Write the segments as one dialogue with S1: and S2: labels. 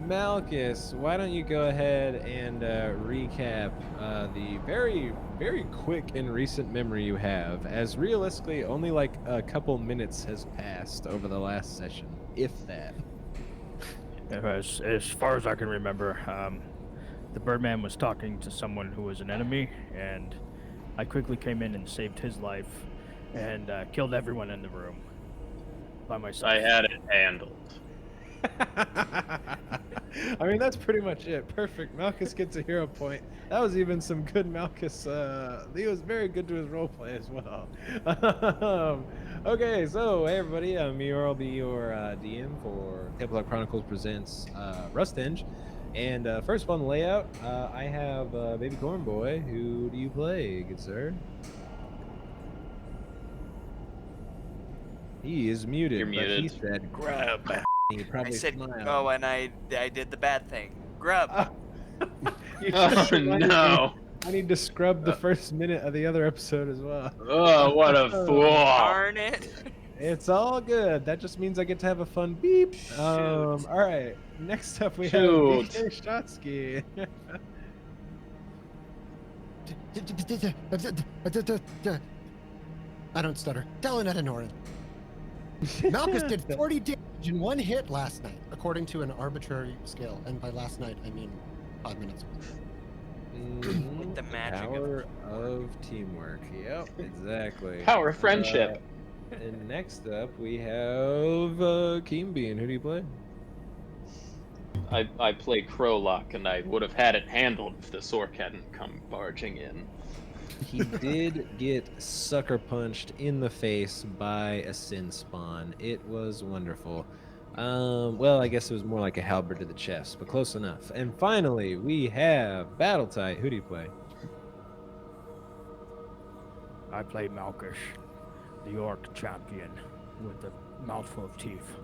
S1: Malchus, why don't you go ahead and recap the very, very quick and recent memory you have, as realistically only like a couple minutes has passed over the last session, if that.
S2: As far as I can remember, the Birdman was talking to someone who was an enemy, and I quickly came in and saved his life and killed everyone in the room by myself.
S3: I had it handled.
S1: I mean, that's pretty much it. Perfect. Malchus gets a hero point. That was even some good Malchus. He was very good to his roleplay as well. Okay, so hey everybody, Meyore will be your DM for Tabletop Chronicles Presents Rusthenge. And first on the layout, I have Babycornboi. Who do you play, good sir? He is muted,
S3: You're
S1: but he
S3: muted.
S1: said grub. He probably
S4: I said,
S1: smiled.
S4: oh, and I did the bad thing. Grub.
S1: You
S3: Oh
S1: just reminded me,
S3: no!
S1: I need to scrub the first minute of the other episode as well.
S3: Oh, what a fool!
S4: Darn it.
S1: It's all good. That just means I get to have a fun beep.
S4: Shoot.
S1: All right. Next up, we have
S3: Shoot.
S1: BKSchatzki.
S5: I don't stutter. Delinetta Norin. Malchus did 40 damage in one hit last night, according to an arbitrary scale. And by last night, I mean 5 minutes ago.
S4: With the magic
S1: Power of teamwork. Yep, exactly.
S3: Power of friendship.
S1: And next up, we have KeenBean. Who do you play?
S3: I play Crowlock, and I would have had it handled if the Sork hadn't come barging in.
S1: He did get sucker punched in the face by a sinspawn. It was wonderful. Well, I guess it was more like a halberd to the chest, but close enough. And finally, we have Battletight. Who do you play?
S2: I play Malchus, the orc champion with a mouthful of teeth.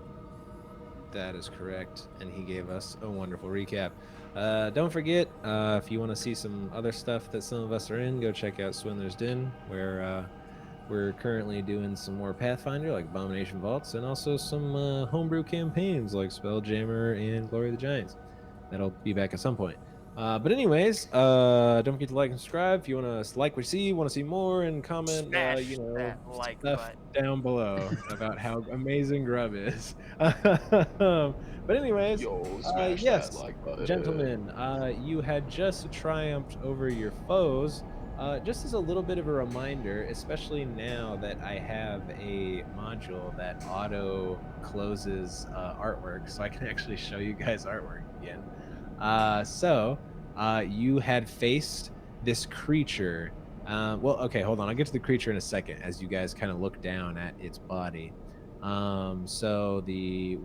S1: That is correct, and he gave us a wonderful recap. Don't forget, if you want to see some other stuff that some of us are in, go check out Swindler's Den, where we're currently doing some more Pathfinder, like Abomination Vaults, and also some homebrew campaigns, like Spelljammer and Glory of the Giants. That'll be back at some point. But anyways, don't forget to like and subscribe if you want to like what you see, want to see more, and comment,
S4: Smash
S1: you know,
S4: that like
S1: stuff
S4: button.
S1: down below about how amazing Grub is. But anyways,
S3: Yo, smash
S1: yes,
S3: that like button.
S1: gentlemen, you had just triumphed over your foes. Just as a little bit of a reminder, especially now that I have a module that auto closes artwork, so I can actually show you guys artwork again. You had faced this creature. Well, okay, hold on. I'll get to the creature in a second as you guys kind of look down at its body. So the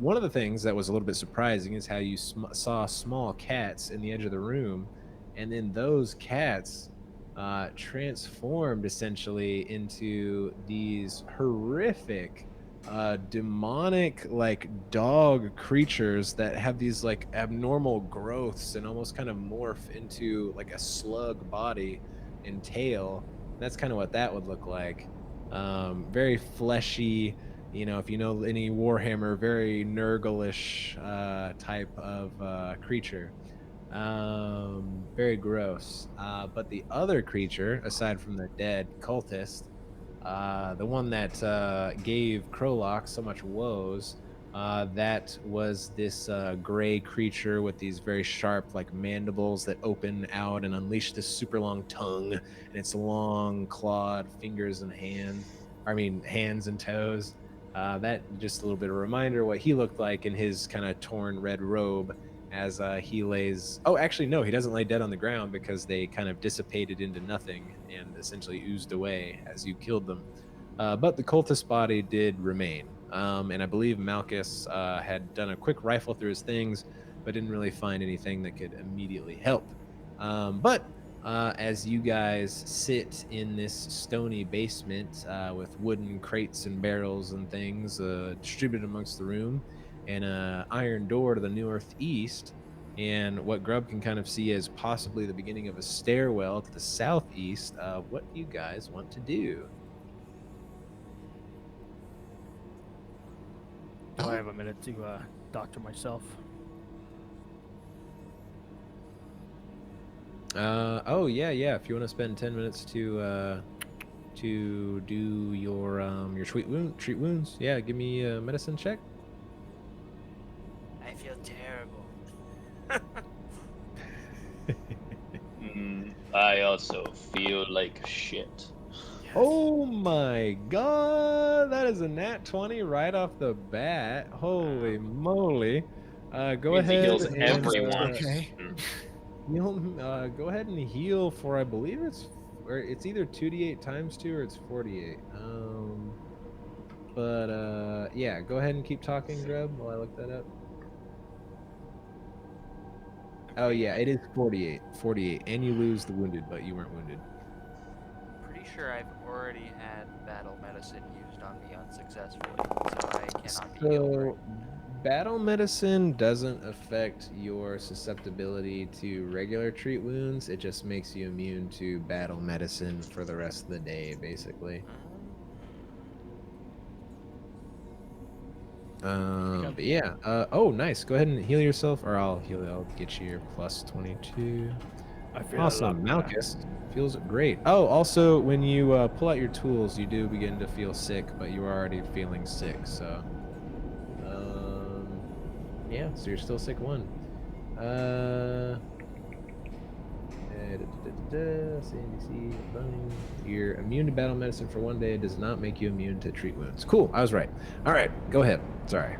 S1: one of the things that was a little bit surprising is how you saw small cats in the edge of the room, and then those cats transformed essentially into these horrific demonic like dog creatures that have these like abnormal growths and almost kind of morph into like a slug body and tail. That's kind of what that would look like. Very fleshy, you know, if you know any Warhammer, very Nurgle-ish type of creature. Very gross. But the other creature, aside from the dead cultist, the one that gave Crowlock so much woes, that was this gray creature with these very sharp like mandibles that open out and unleash this super long tongue, and its long clawed fingers and hands and toes. That just a little bit of a reminder what he looked like in his kind of torn red robe as he lays. Oh, actually, no, he doesn't lay dead on the ground because they kind of dissipated into nothing and essentially oozed away as you killed them. But the cultist body did remain. And I believe Malchus had done a quick rifle through his things, but didn't really find anything that could immediately help. But as you guys sit in this stony basement with wooden crates and barrels and things distributed amongst the room, and an iron door to the northeast, and what Grub can kind of see as possibly the beginning of a stairwell to the southeast, what do you guys want to do?
S2: Do I have a minute to doctor myself?
S1: Oh yeah, yeah. If you want to spend 10 minutes to do your treat wounds, yeah. Give me a medicine check.
S4: I feel terrible.
S3: I also feel like shit.
S1: Oh my god, that is a nat 20 right off the bat. Holy moly. Go
S3: Means he
S1: ahead
S3: heals
S1: and
S3: everyone.
S5: Okay.
S1: heal, go ahead and heal for, I believe it's either 2d8 times 2 or it's 48. Yeah, go ahead and keep talking, Grub, while I look that up. Oh yeah, it is 48. 48. And you lose the wounded, but you weren't wounded.
S4: Pretty sure I've already had battle medicine used on me unsuccessfully, so I cannot be healed right.
S1: So, battle medicine doesn't affect your susceptibility to regular treat wounds. It just makes you immune to battle medicine for the rest of the day, basically. But yeah. Oh, nice. Go ahead and heal yourself, or I'll heal. I'll get you your plus 22.
S2: I feel
S1: Awesome, Malchus. Feels great. Oh, also, when you pull out your tools, you do begin to feel sick, but you are already feeling sick, so. Yeah, so you're still sick 1. You're immune to battle medicine for 1 day. It does not make you immune to treat wounds. Cool, I was right. All right, go ahead. Sorry.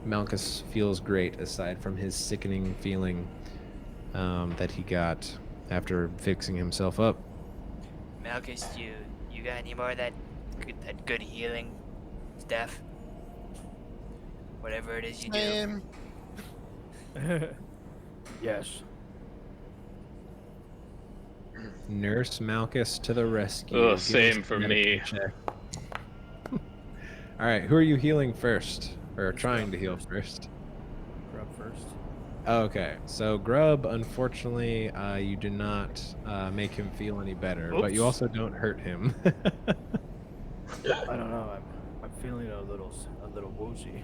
S1: Malchus feels great, aside from his sickening feeling that he got after fixing himself up.
S4: Malchus, you got any more of that good healing stuff? Whatever it is you do.
S2: Yes.
S1: Nurse Malchus to the rescue.
S3: Oh,
S1: Give
S3: same
S1: us a
S3: for
S1: medicine
S3: me.
S1: check. All right, who are you healing first? Or trying to heal first?
S2: Grub first.
S1: Okay, so Grub, unfortunately, you do not make him feel any better, but you
S2: Oops.
S1: also don't hurt him.
S2: I don't know. I'm feeling a little woozy.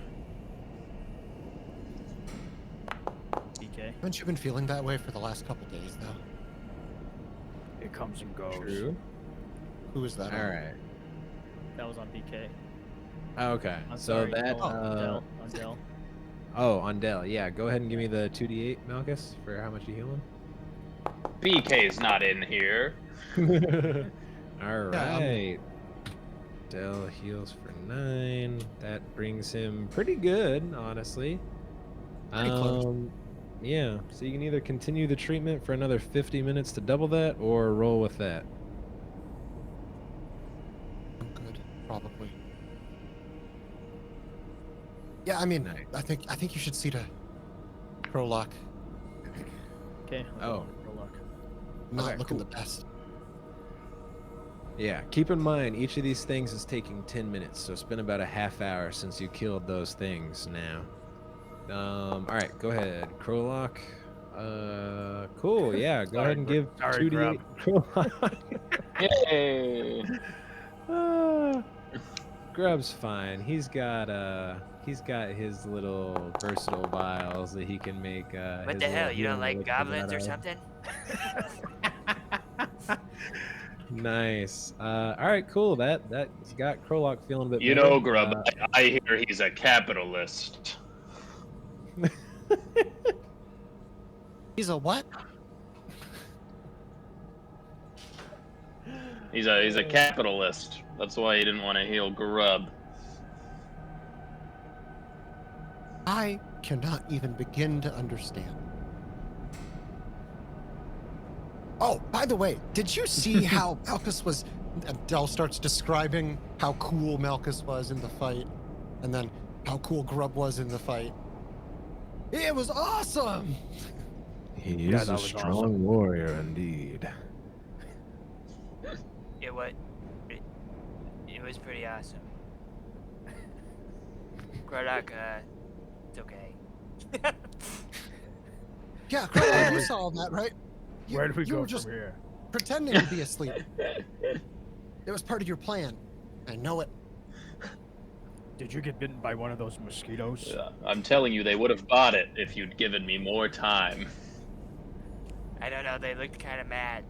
S2: BK.
S5: Haven't you been feeling that way for the last couple days, though?
S2: It comes and goes.
S1: True.
S5: Who is that?
S1: All right.
S2: That was on BK.
S1: Okay,
S2: I'm
S1: so
S2: sorry,
S1: that.
S2: no, on Dell. On Dell.
S1: Oh, on Dell. Yeah, go ahead and give me the 2d8, Malchus, for how much you heal him.
S3: BK's not in here.
S1: All right. Dell heals for 9. That brings him pretty good, honestly.
S5: Pretty close.
S1: Yeah, so you can either continue the treatment for another 50 minutes to double that, or roll with that.
S5: I'm good, probably. Yeah, I mean,
S1: Nice.
S5: I think you should see to Prolock.
S2: Okay.
S1: Oh.
S2: Good luck.
S5: Not
S1: Okay,
S5: looking
S1: cool.
S5: the best.
S1: Yeah, keep in mind, each of these things is taking 10 minutes, so it's been about a half hour since you killed those things now. All right, go ahead. Krolok. Cool, yeah, go ahead and give
S2: Sorry,
S1: 2d8 Krolok.
S3: Yay!
S1: Grub's fine. He's got his little versatile vials that he can make.
S4: What
S1: his
S4: the hell?
S1: little
S4: You don't
S1: healing
S4: like
S1: elixirs
S4: goblins
S1: out
S4: or
S1: of.
S4: something?
S1: Nice. All right, cool. That's got Krolok feeling a bit
S3: You
S1: better.
S3: know, Grub, I hear he's a capitalist.
S5: He's a what?
S3: He's a capitalist. That's why he didn't want to heal Grub.
S5: I cannot even begin to understand. Oh, by the way, did you see how Malchus was... Dell starts describing how cool Malchus was in the fight, and then how cool Grub was in the fight. It was awesome!
S1: He
S2: Yeah,
S1: is
S2: that
S1: a
S2: was
S1: strong
S2: awesome.
S1: warrior indeed.
S4: It was pretty awesome. Grodok, it's okay.
S5: Yeah, Grub, you saw that, right?
S2: Where do we
S5: you
S2: go
S5: were just
S2: from here?
S5: pretending to be asleep. It was part of your plan. I know it.
S2: Did you get bitten by one of those mosquitoes?
S3: I'm telling you, they would have bought it if you'd given me more time.
S4: I don't know, they looked kind of mad.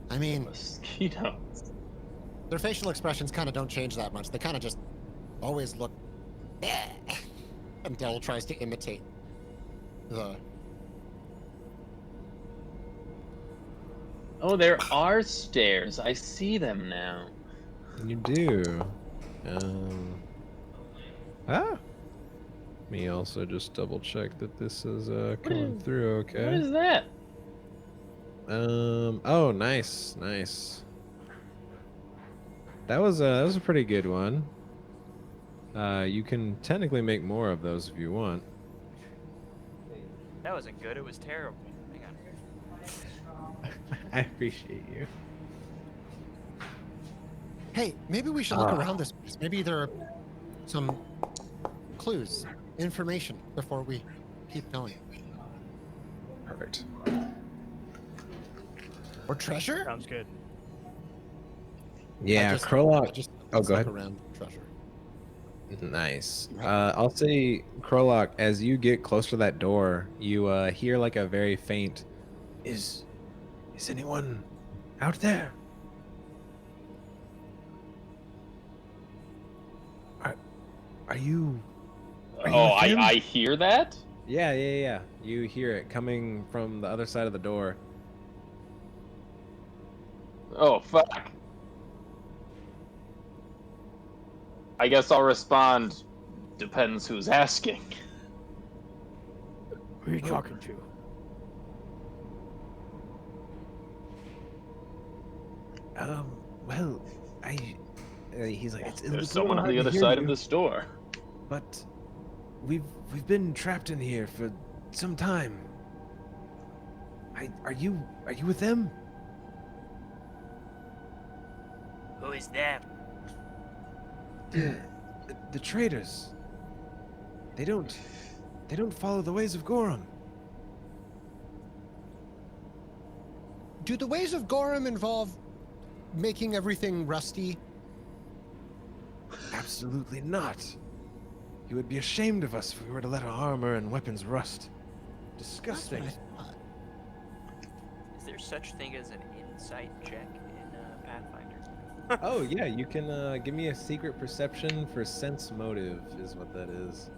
S5: I mean,
S3: Mosquitoes.
S5: their facial expressions kind of don't change that much. They kind of just always look. And Del tries to imitate the.
S3: Oh, there are stairs. I see them now.
S1: You do. Let me also just double check that this is coming through okay.
S3: What is that?
S1: Oh, nice. That was a pretty good one. You can technically make more of those if you want.
S4: That wasn't good, it was terrible. Hang on.
S1: I appreciate you.
S5: Hey, maybe we should look around this place. Maybe there are some clues, information before we keep going.
S1: Perfect.
S5: Or treasure?
S2: Sounds good.
S1: Yeah,
S5: I
S1: Krolok.
S5: just
S1: Oh, go ahead.
S5: around treasure.
S1: Nice. I'll say, Krolok, as you get close to that door, you hear like a very faint, Is anyone out there? Are you with him?
S3: I hear that?
S1: Yeah. You hear it coming from the other side of the door.
S3: Oh, fuck. I guess I'll respond. Depends who's asking.
S2: Who are you talking to?
S1: Well, he's like,
S3: There's someone on the other side of this door.
S1: But we've been trapped in here for some time. Are you with them?
S4: Who is them?
S1: The traitors. They don't follow the ways of Gorham.
S5: Do the ways of Gorham involve making everything rusty?
S1: Absolutely not. He would be ashamed of us if we were to let our armor and weapons rust. Disgusting.
S5: That's what I thought.
S4: Is there such thing as an insight check in Pathfinder?
S1: Oh yeah, you can give me a secret perception for sense motive is what that is.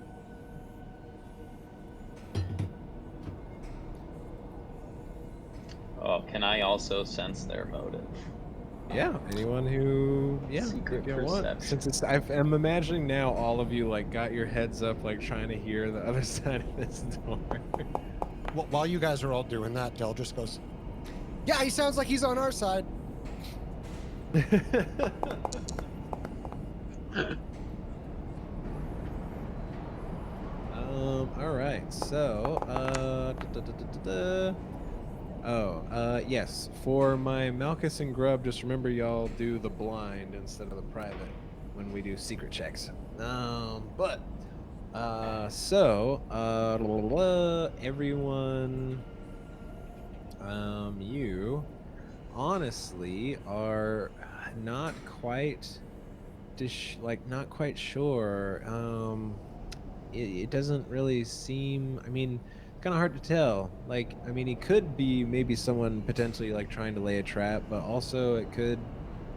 S3: Oh, can I also sense their motive?
S1: Yeah, anyone who
S3: Secret
S1: if you want.
S3: perception.
S1: Since I'm imagining now all of you like got your heads up like trying to hear the other side of this door.
S5: Well, while you guys are all doing that, Del just goes, "Yeah, he sounds like he's on our side."
S1: All right. So, yes. For my Malchus and Grub, just remember y'all do the blind instead of the private when we do secret checks. Everyone, you honestly are not quite not quite sure. It doesn't really seem, I mean, kind of hard to tell. Like, I mean, he could be maybe someone potentially like trying to lay a trap, but also it could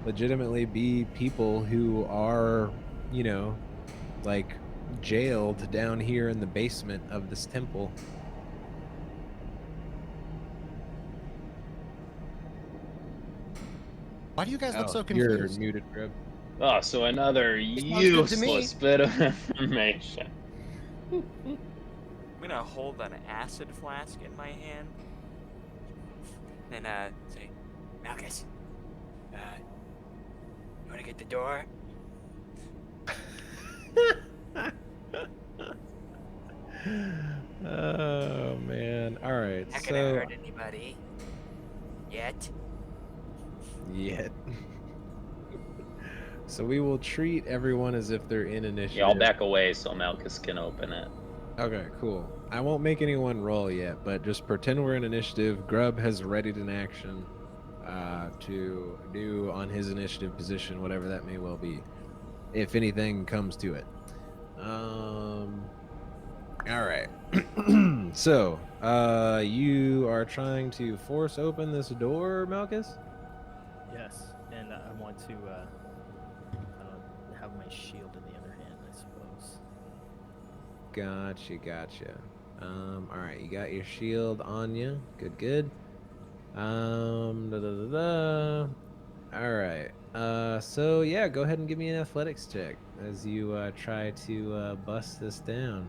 S1: legitimately be people who are, you know, like jailed down here in the basement of this temple.
S5: Why do you guys look so
S1: You're
S5: confused?
S1: muted, Grub.
S3: Oh, so another
S5: It's not good to me.
S3: useless bit of information.
S4: I'm gonna hold an acid flask in my hand. And say, Malchus, you wanna get the door?
S1: Oh man. All right.
S4: Not gonna hurt anybody. Yet.
S1: So we will treat everyone as if they're in initiative.
S3: Yeah, I'll back away so Malchus can open it.
S1: Okay, cool. I won't make anyone roll yet, but just pretend we're in initiative. Grub has readied an action. to do on his initiative position, whatever that may well be, if anything comes to it. All right. So, you are trying to force open this door, Malchus?
S2: Yes, and I want to I don't have my shield in the other hand, I suppose.
S1: Gotcha. All right, you got your shield on you. Good. All right. So yeah, go ahead and give me an athletics check as you try to bust this down.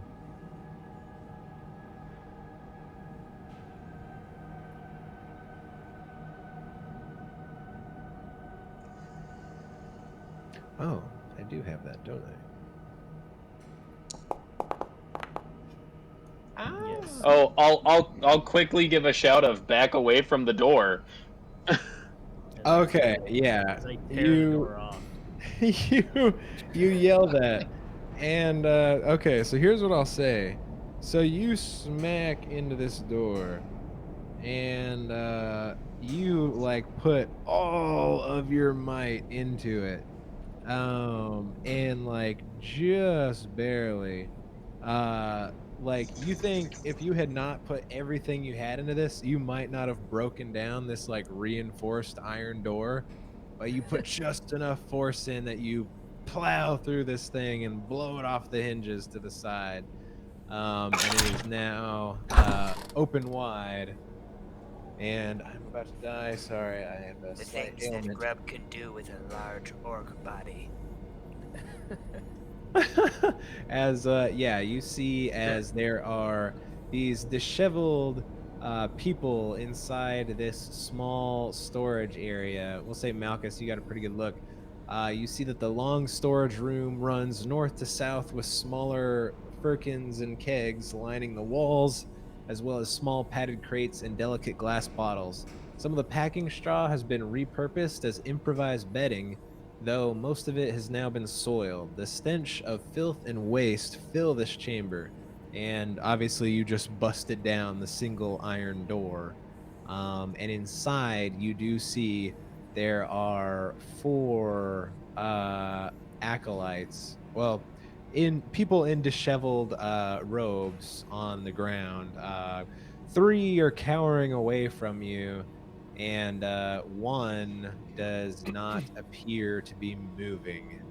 S1: Oh, I do have that, don't I?
S2: Yes.
S3: Oh, I'll quickly give a shout of back away from the door.
S1: Okay, yeah.
S2: As I tear the door off.
S1: you yell that, and okay. So here's what I'll say. So you smack into this door, and you like put all of your might into it, and like just barely. Like you think if you had not put everything you had into this, you might not have broken down this like reinforced iron door, but you put just enough force in that you plow through this thing and blow it off the hinges to the side. And it is now open wide. And I'm about to die. Sorry, I have a
S4: The
S1: slight
S4: things that
S1: ailment.
S4: grub can do with a large orc body.
S1: As yeah, you see as there are these disheveled people inside this small storage area. We'll say, Malchus, you got a pretty good look. You see that the long storage room runs north to south with smaller firkins and kegs lining the walls, as well as small padded crates and delicate glass bottles. Some of the packing straw has been repurposed as improvised bedding, though most of it has now been soiled. The stench of filth and waste fill this chamber, and obviously you just busted down the single iron door. And inside you do see there are 4 acolytes. Well, in people in disheveled robes on the ground. 3 are cowering away from you, and 1 does not appear to be moving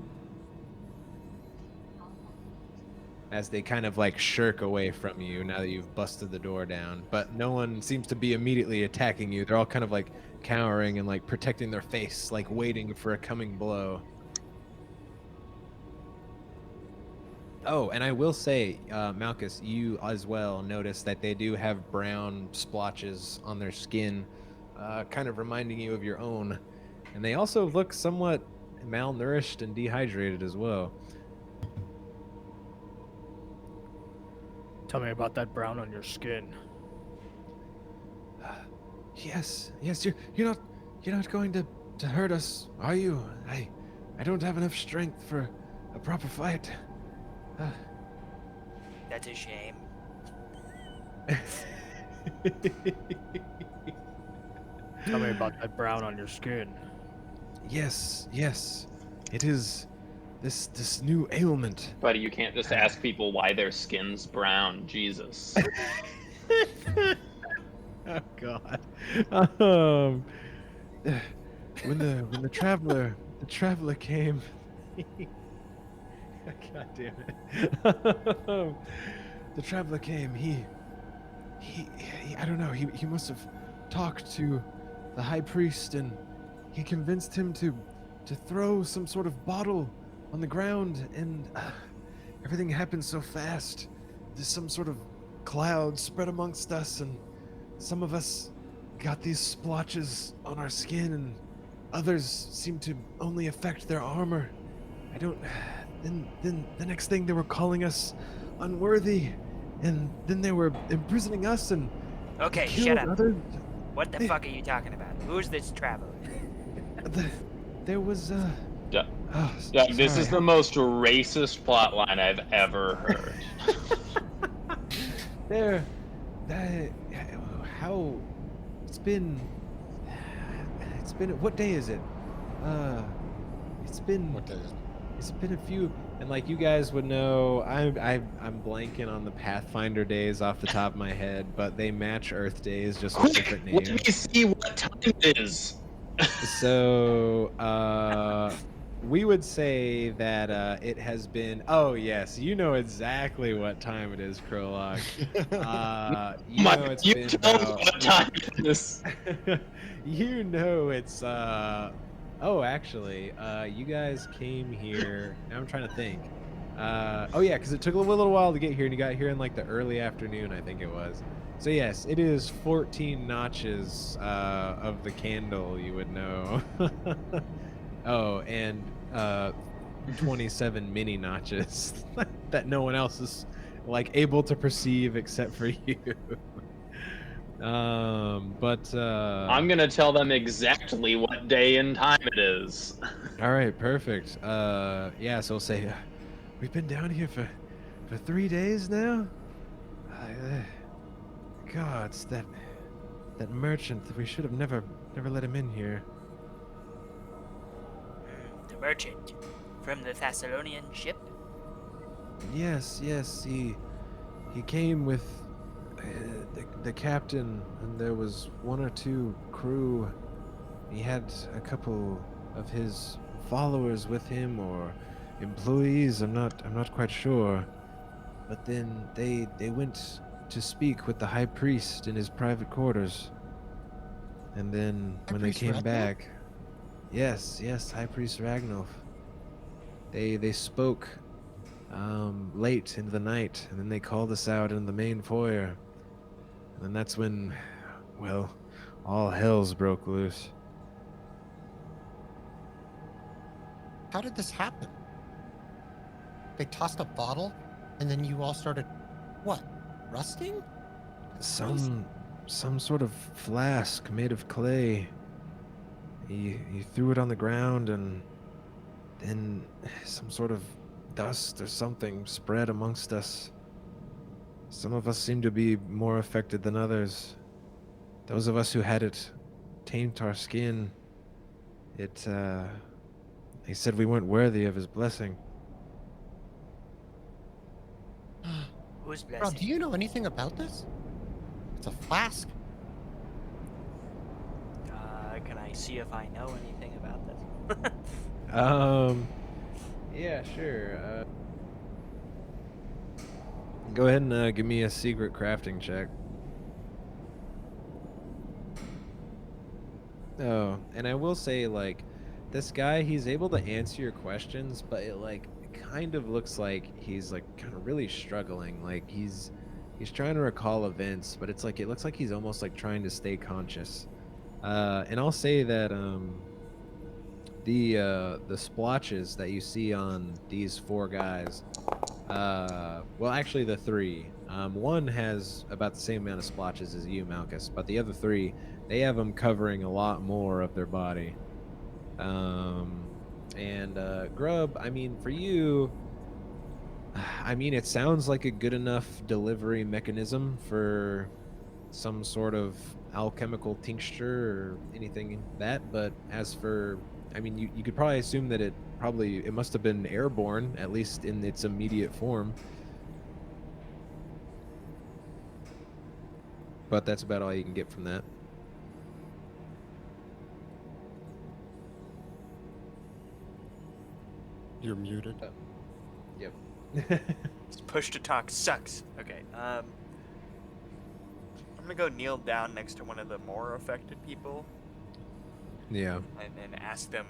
S1: as they kind of like shirk away from you now that you've busted the door down. But no one seems to be immediately attacking you. They're all kind of like cowering and like protecting their face, like waiting for a coming blow. Oh, and I will say, Malchus, you as well notice that they do have brown splotches on their skin, kind of reminding you of your own. And they also look somewhat malnourished and dehydrated as well.
S2: Tell me about that brown on your skin.
S1: Yes, you're not going to hurt us, are you? I don't have enough strength for a proper fight.
S4: That's a shame.
S2: Tell me about that brown on your skin.
S1: Yes, it is this new ailment.
S3: Buddy, you can't just ask people why their skin's brown. Jesus.
S1: Oh God. When the traveler came. God damn it. The traveler came. He I don't know. He must have talked to the high priest, and he convinced him to throw some sort of bottle on the ground, and everything happened so fast. There's some sort of cloud spread amongst us, and some of us got these splotches on our skin, and others seem to only affect their armor. I don't. Then the next thing, they were calling us unworthy, and then they were imprisoning us and
S4: Okay,
S1: killed
S4: shut up.
S1: others.
S4: What the fuck are you talking about? Who's this traveler?
S1: There was
S3: Yeah,
S1: oh,
S3: yeah, this
S1: sorry.
S3: is the most racist plotline I've ever heard.
S1: How it's been been, what day is it? It's been,
S5: What day is it?
S1: it's been a few, and like you guys would know, I'm blanking on the Pathfinder days off the top of my head, but they match Earth days just with different
S3: Quick, let
S1: names.
S3: me see what time it is.
S1: So, we would say that it has been. Oh yes, you know exactly what time it is, Krolok. You know it's
S3: You
S1: been
S3: tell me
S1: about.
S3: what time it is.
S1: You know it's. Oh, actually, you guys came here. Now I'm trying to think. Oh yeah, because it took a little while to get here, and you got here in like the early afternoon, I think it was. So yes, it is 14 notches of the candle, you would know. Oh, and 27 mini notches that no one else is like able to perceive except for you. But
S3: I'm gonna tell them exactly what day and time it is.
S1: all right, perfect. Yeah, so we'll say we've been down here for 3 days now. Gods, that merchant, we should have never let him in here.
S4: The merchant from the Thessalonian ship?
S1: Yes, he came with the captain, and there was one or two crew. He had a couple of his followers with him, or employees. I'm not quite sure. But then they went to speak with the high priest in his private quarters. And then
S5: High
S1: when they
S5: Priest
S1: came
S5: Ragnall?
S1: back, yes, High Priest Ragnall. They spoke late into the night, and then they called us out in the main foyer. And then that's when, well, all hells broke loose.
S5: How did this happen? They tossed a bottle, and then you all started, what, rusting? That's crazy.
S1: Some sort of flask made of clay. He threw it on the ground, and then some sort of dust or something spread amongst us. Some of us seem to be more affected than others. Those of us who had it taint our skin. They said we weren't worthy of his blessing.
S4: Who's
S5: Bro,
S4: blessing?
S5: do you know anything about this? It's a flask.
S4: Can I see if I know anything about this?
S1: Yeah, sure. Go ahead and give me a secret crafting check. Oh, and I will say, like, this guy, he's able to answer your questions, but it kind of looks like he's like kind of really struggling. Like he's trying to recall events, but it's like it looks like he's almost like trying to stay conscious. And I'll say that the splotches that you see on these four guys, well, actually the three. One has about the same amount of splotches as you, Malchus, but the other three, they have them covering a lot more of their body. And Grub, I mean, for you, I mean, it sounds like a good enough delivery mechanism for some sort of alchemical tincture or anything that, but as for, I mean, you could probably assume that it must have been airborne, at least in its immediate form. But that's about all you can get from that.
S5: You're muted.
S1: Yep.
S4: This push to talk sucks. Okay, I'm gonna go kneel down next to one of the more affected people
S1: Yeah.
S4: and then ask them,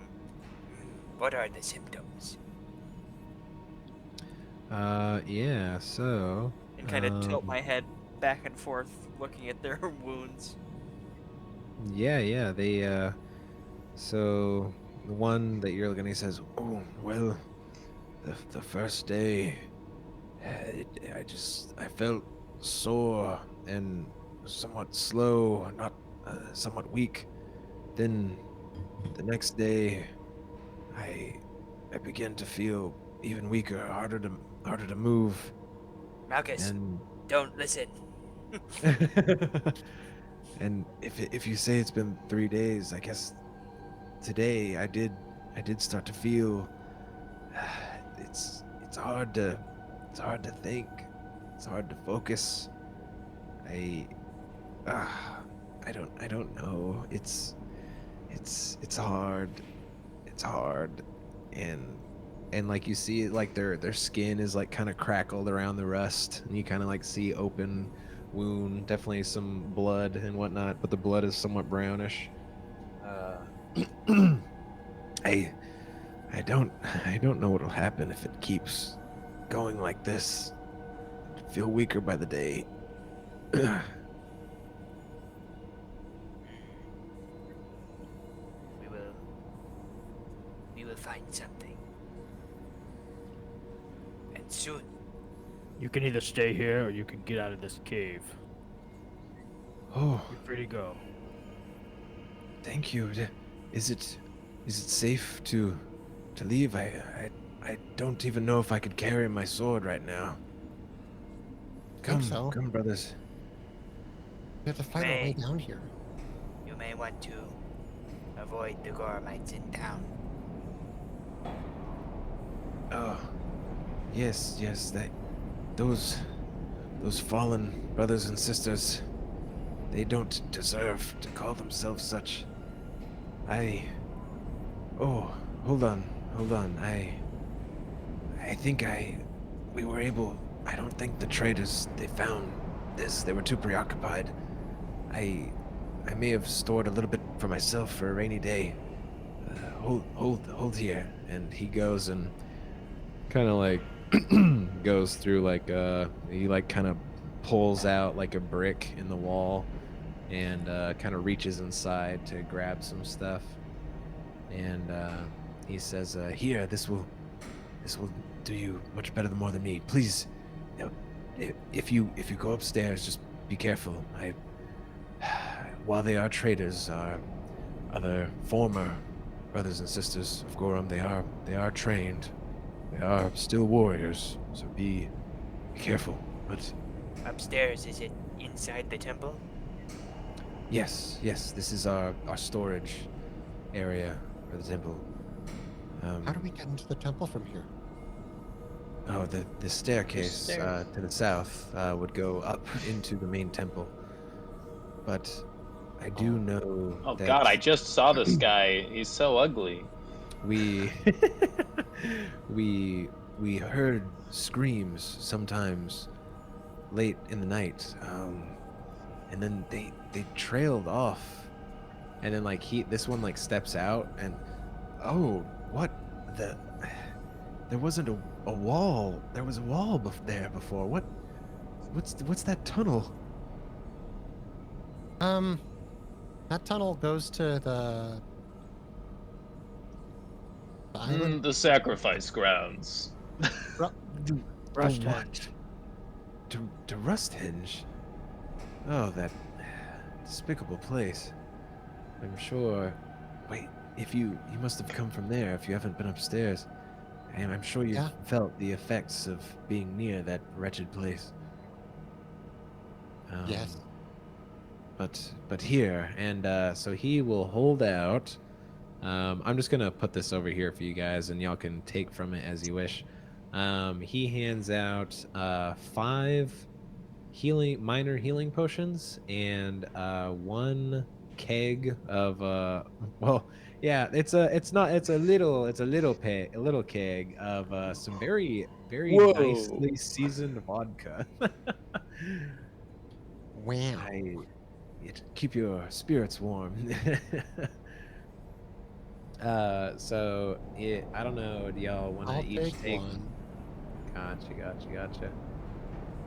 S4: what are the symptoms?
S1: Yeah, so...
S4: And kind of tilt my head back and forth, looking at their wounds.
S1: Yeah, they, so the one that you're looking at says, oh, well, the first day, I felt sore and somewhat slow, not, somewhat weak. Then the next day, I began to feel even weaker, harder to move.
S4: Malchus,
S1: And
S4: don't listen.
S1: and if you say it's been 3 days, I guess today I did start to feel it's hard to think. It's hard to focus. I don't know. It's hard. It's hard. And like you see like their skin is like kind of crackled around the rust, and you kind of like see open wound, definitely some blood and whatnot, but the blood is somewhat brownish. I don't know what'll happen if it keeps going like this. I feel weaker by the day.
S4: We will find something. And soon.
S2: You can either stay here or you can get out of this cave.
S1: Oh,
S2: You're free to go.
S1: thank you. Is it safe to leave? I don't even know if I could carry my sword right now.
S5: Think so.
S1: Come, brothers.
S5: We have to find our way down here.
S4: You may want to avoid the Gormites in town.
S1: Oh, yes. Those fallen brothers and sisters, they don't deserve to call themselves such. Oh, hold on. I think we were able. I don't think the traders, they found this. They were too preoccupied. I may have stored a little bit for myself for a rainy day. Hold here. And he goes and kind of like goes through like he like kind of pulls out like a brick in the wall and kind of reaches inside to grab some stuff. And he says, "Here, this will do you much better than more than me. Please, if you go upstairs, just be careful. While they are traders, our other former brothers and sisters of Gorum, they are trained. They are still warriors. So be careful. But
S4: Upstairs, is it inside the temple?
S1: yes, this is our storage area for the temple.
S5: How do we get into the temple from here?
S1: Oh, the staircase to the south would go up into the main temple. But I do know
S3: Oh
S1: that
S3: God, I just saw this guy. He's so ugly.
S1: we we heard screams sometimes late in the night, and then they trailed off, and then like this one like steps out and there wasn't a wall. There was a wall there before. What's that tunnel?
S5: That tunnel goes to the island.
S3: The sacrifice grounds.
S2: Rusthenge.
S1: To Rusthenge? Oh, that despicable place. I'm sure. Wait, if you must have come from there if you haven't been upstairs. And I'm sure you've felt the effects of being near that wretched place.
S5: Yes.
S1: But here, and so he will hold out. I'm just gonna put this over here for you guys, and y'all can take from it as you wish. He hands out 5 minor healing potions and 1 keg of it's a little keg of some very
S3: Whoa.
S1: nicely seasoned vodka.
S5: Wow.
S1: Keep your spirits warm. So I don't know. Do y'all want
S5: I'll
S1: to each take
S5: one.
S1: Gotcha.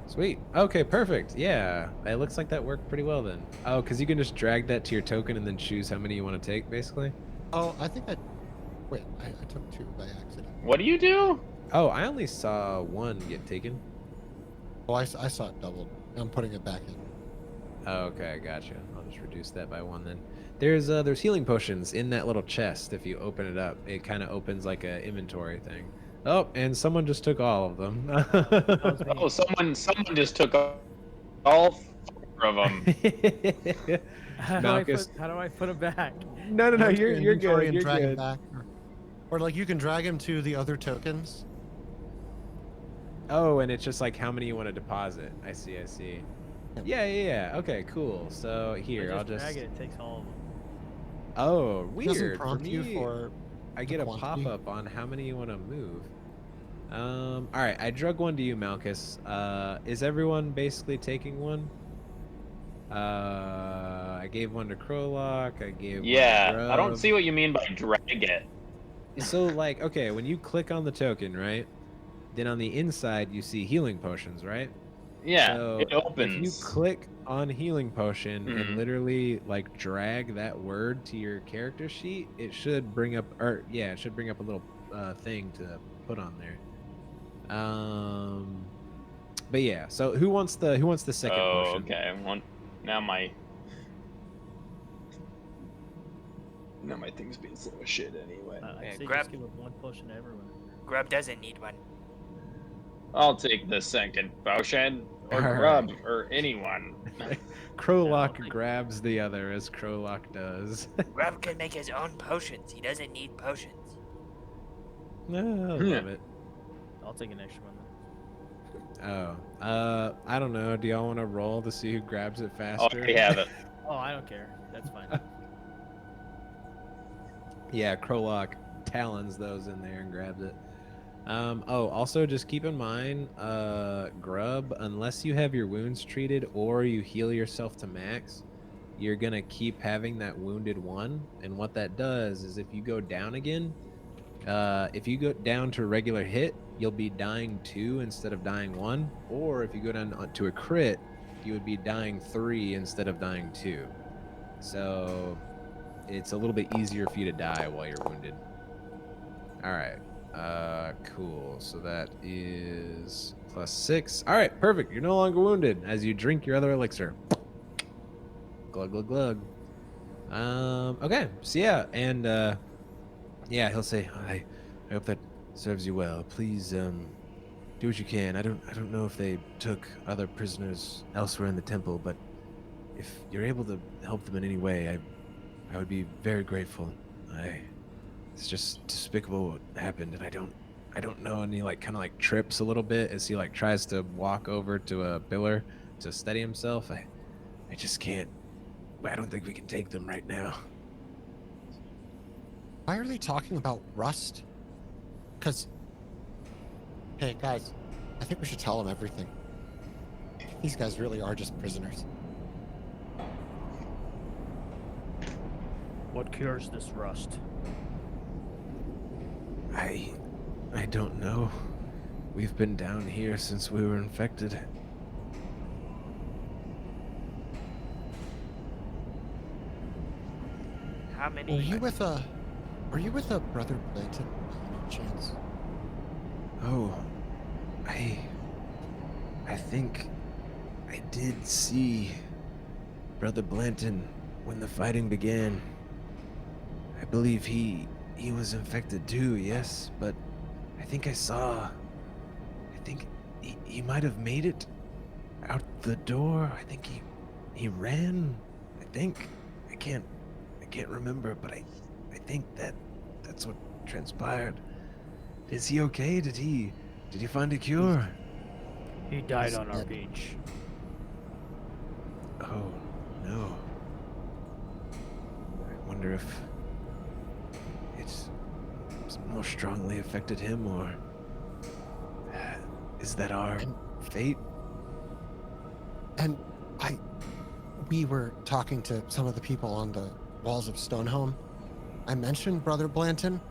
S1: Sweet. Okay, perfect. Yeah, it looks like that worked pretty well then. Oh, because you can just drag that to your token and then choose how many you want to take, basically.
S5: Oh, I think I took 2 by accident.
S3: What do you do?
S1: Oh, I only saw 1 get taken.
S5: Oh, I saw it doubled. I'm putting it back in.
S1: Oh, okay, gotcha. I'll just reduce that by 1 then. There's healing potions in that little chest. If you open it up, it kind of opens like a inventory thing. Oh, and someone just took all of them.
S3: Oh, someone just took all of them.
S1: Malchus.
S2: How do I put him back?
S1: No,
S5: Go into your
S1: you're
S5: inventory
S1: good.
S5: and
S1: You're
S5: drag him
S1: good.
S5: back. Or like you can drag him to the other tokens.
S1: Oh, and it's just like how many you want to deposit. I see.
S5: Yep.
S1: Yeah. Okay, cool. So here, I'll just.
S2: drag it. It takes all of them.
S1: Oh,
S5: It doesn't
S1: weird. For
S5: prompt you
S1: me,
S5: for
S1: I
S5: the
S1: get a
S5: quantity.
S1: pop-up on how many you want to move. All right, I drug one to you, Malchus. Is everyone basically taking one? I gave one to Crowlock. I gave one
S3: Yeah,
S1: to
S3: I don't
S1: Grub.
S3: see what you mean by drag it.
S1: So, like, okay, when you click on the token, right? Then on the inside, you see healing potions, right?
S3: Yeah,
S1: So
S3: it
S1: if you
S3: opens.
S1: click on healing potion
S3: Mhm.
S1: and literally like drag that word to your character sheet, it should bring up, or yeah, it should bring up a little thing to put on there. But yeah. So who wants the second
S3: Oh,
S1: potion?
S3: okay. Now my thing's being slow as shit anyway.
S2: I
S4: Yeah,
S2: say
S4: grab-
S2: just give him one potion to everyone.
S4: Grub doesn't need one.
S3: I'll take the second potion, or
S1: All
S3: Grub,
S1: right.
S3: or anyone.
S1: Crowlock
S2: Yeah, I'll take-
S1: grabs the other as Crowlock does.
S4: Grub can make his own potions. He doesn't need potions.
S1: I love it.
S2: I'll take an extra one.
S1: Oh, I don't know. Do y'all want to roll to see who grabs it
S3: Oh,
S1: faster?
S3: I have it.
S2: Oh, I don't care. That's fine.
S1: Yeah, Crowlock talons those in there and grabs it. Oh, also just keep in mind, Grub, unless you have your wounds treated or you heal yourself to max, you're gonna keep having that wounded one. And what that does is if you go down again, if you go down to a regular hit, you'll be dying 2 instead of dying 1. Or if you go down to a crit, you would be dying 3 instead of dying 2. So it's a little bit easier for you to die while you're wounded. All right. Cool. So that is +6. All right, perfect. You're no longer wounded as you drink your other elixir. Glug glug glug. Okay. So yeah, and yeah, he'll say, I hope that serves you well. Please do what you can. I don't know if they took other prisoners elsewhere in the temple, but if you're able to help them in any way, I would be very grateful. It's just despicable what happened, and I don't know. And he like kind of like trips a little bit as he like tries to walk over to a pillar to steady himself. I just can't. I don't think we can take them right now.
S5: Why are they talking about rust? Because, hey guys, I think we should tell them everything. These guys really are just prisoners.
S2: What cures this rust?
S1: I don't know. We've been down here since we were infected.
S4: How many?
S5: Were you with a Brother Blanton by any chance?
S1: Oh, I think I did see Brother Blanton when the fighting began. I believe he was infected too, yes, but I think he might have made it out the door. I think he ran. I can't remember, but I think that's what transpired. Is he okay? Did he find a cure?
S2: He died
S5: He's
S2: on our
S5: dead.
S2: beach.
S1: Oh, no. I wonder if it's more strongly affected him, or is that our
S5: And-
S1: fate?
S5: And we were talking to some of the people on the walls of Stonehome. I mentioned Brother Blanton.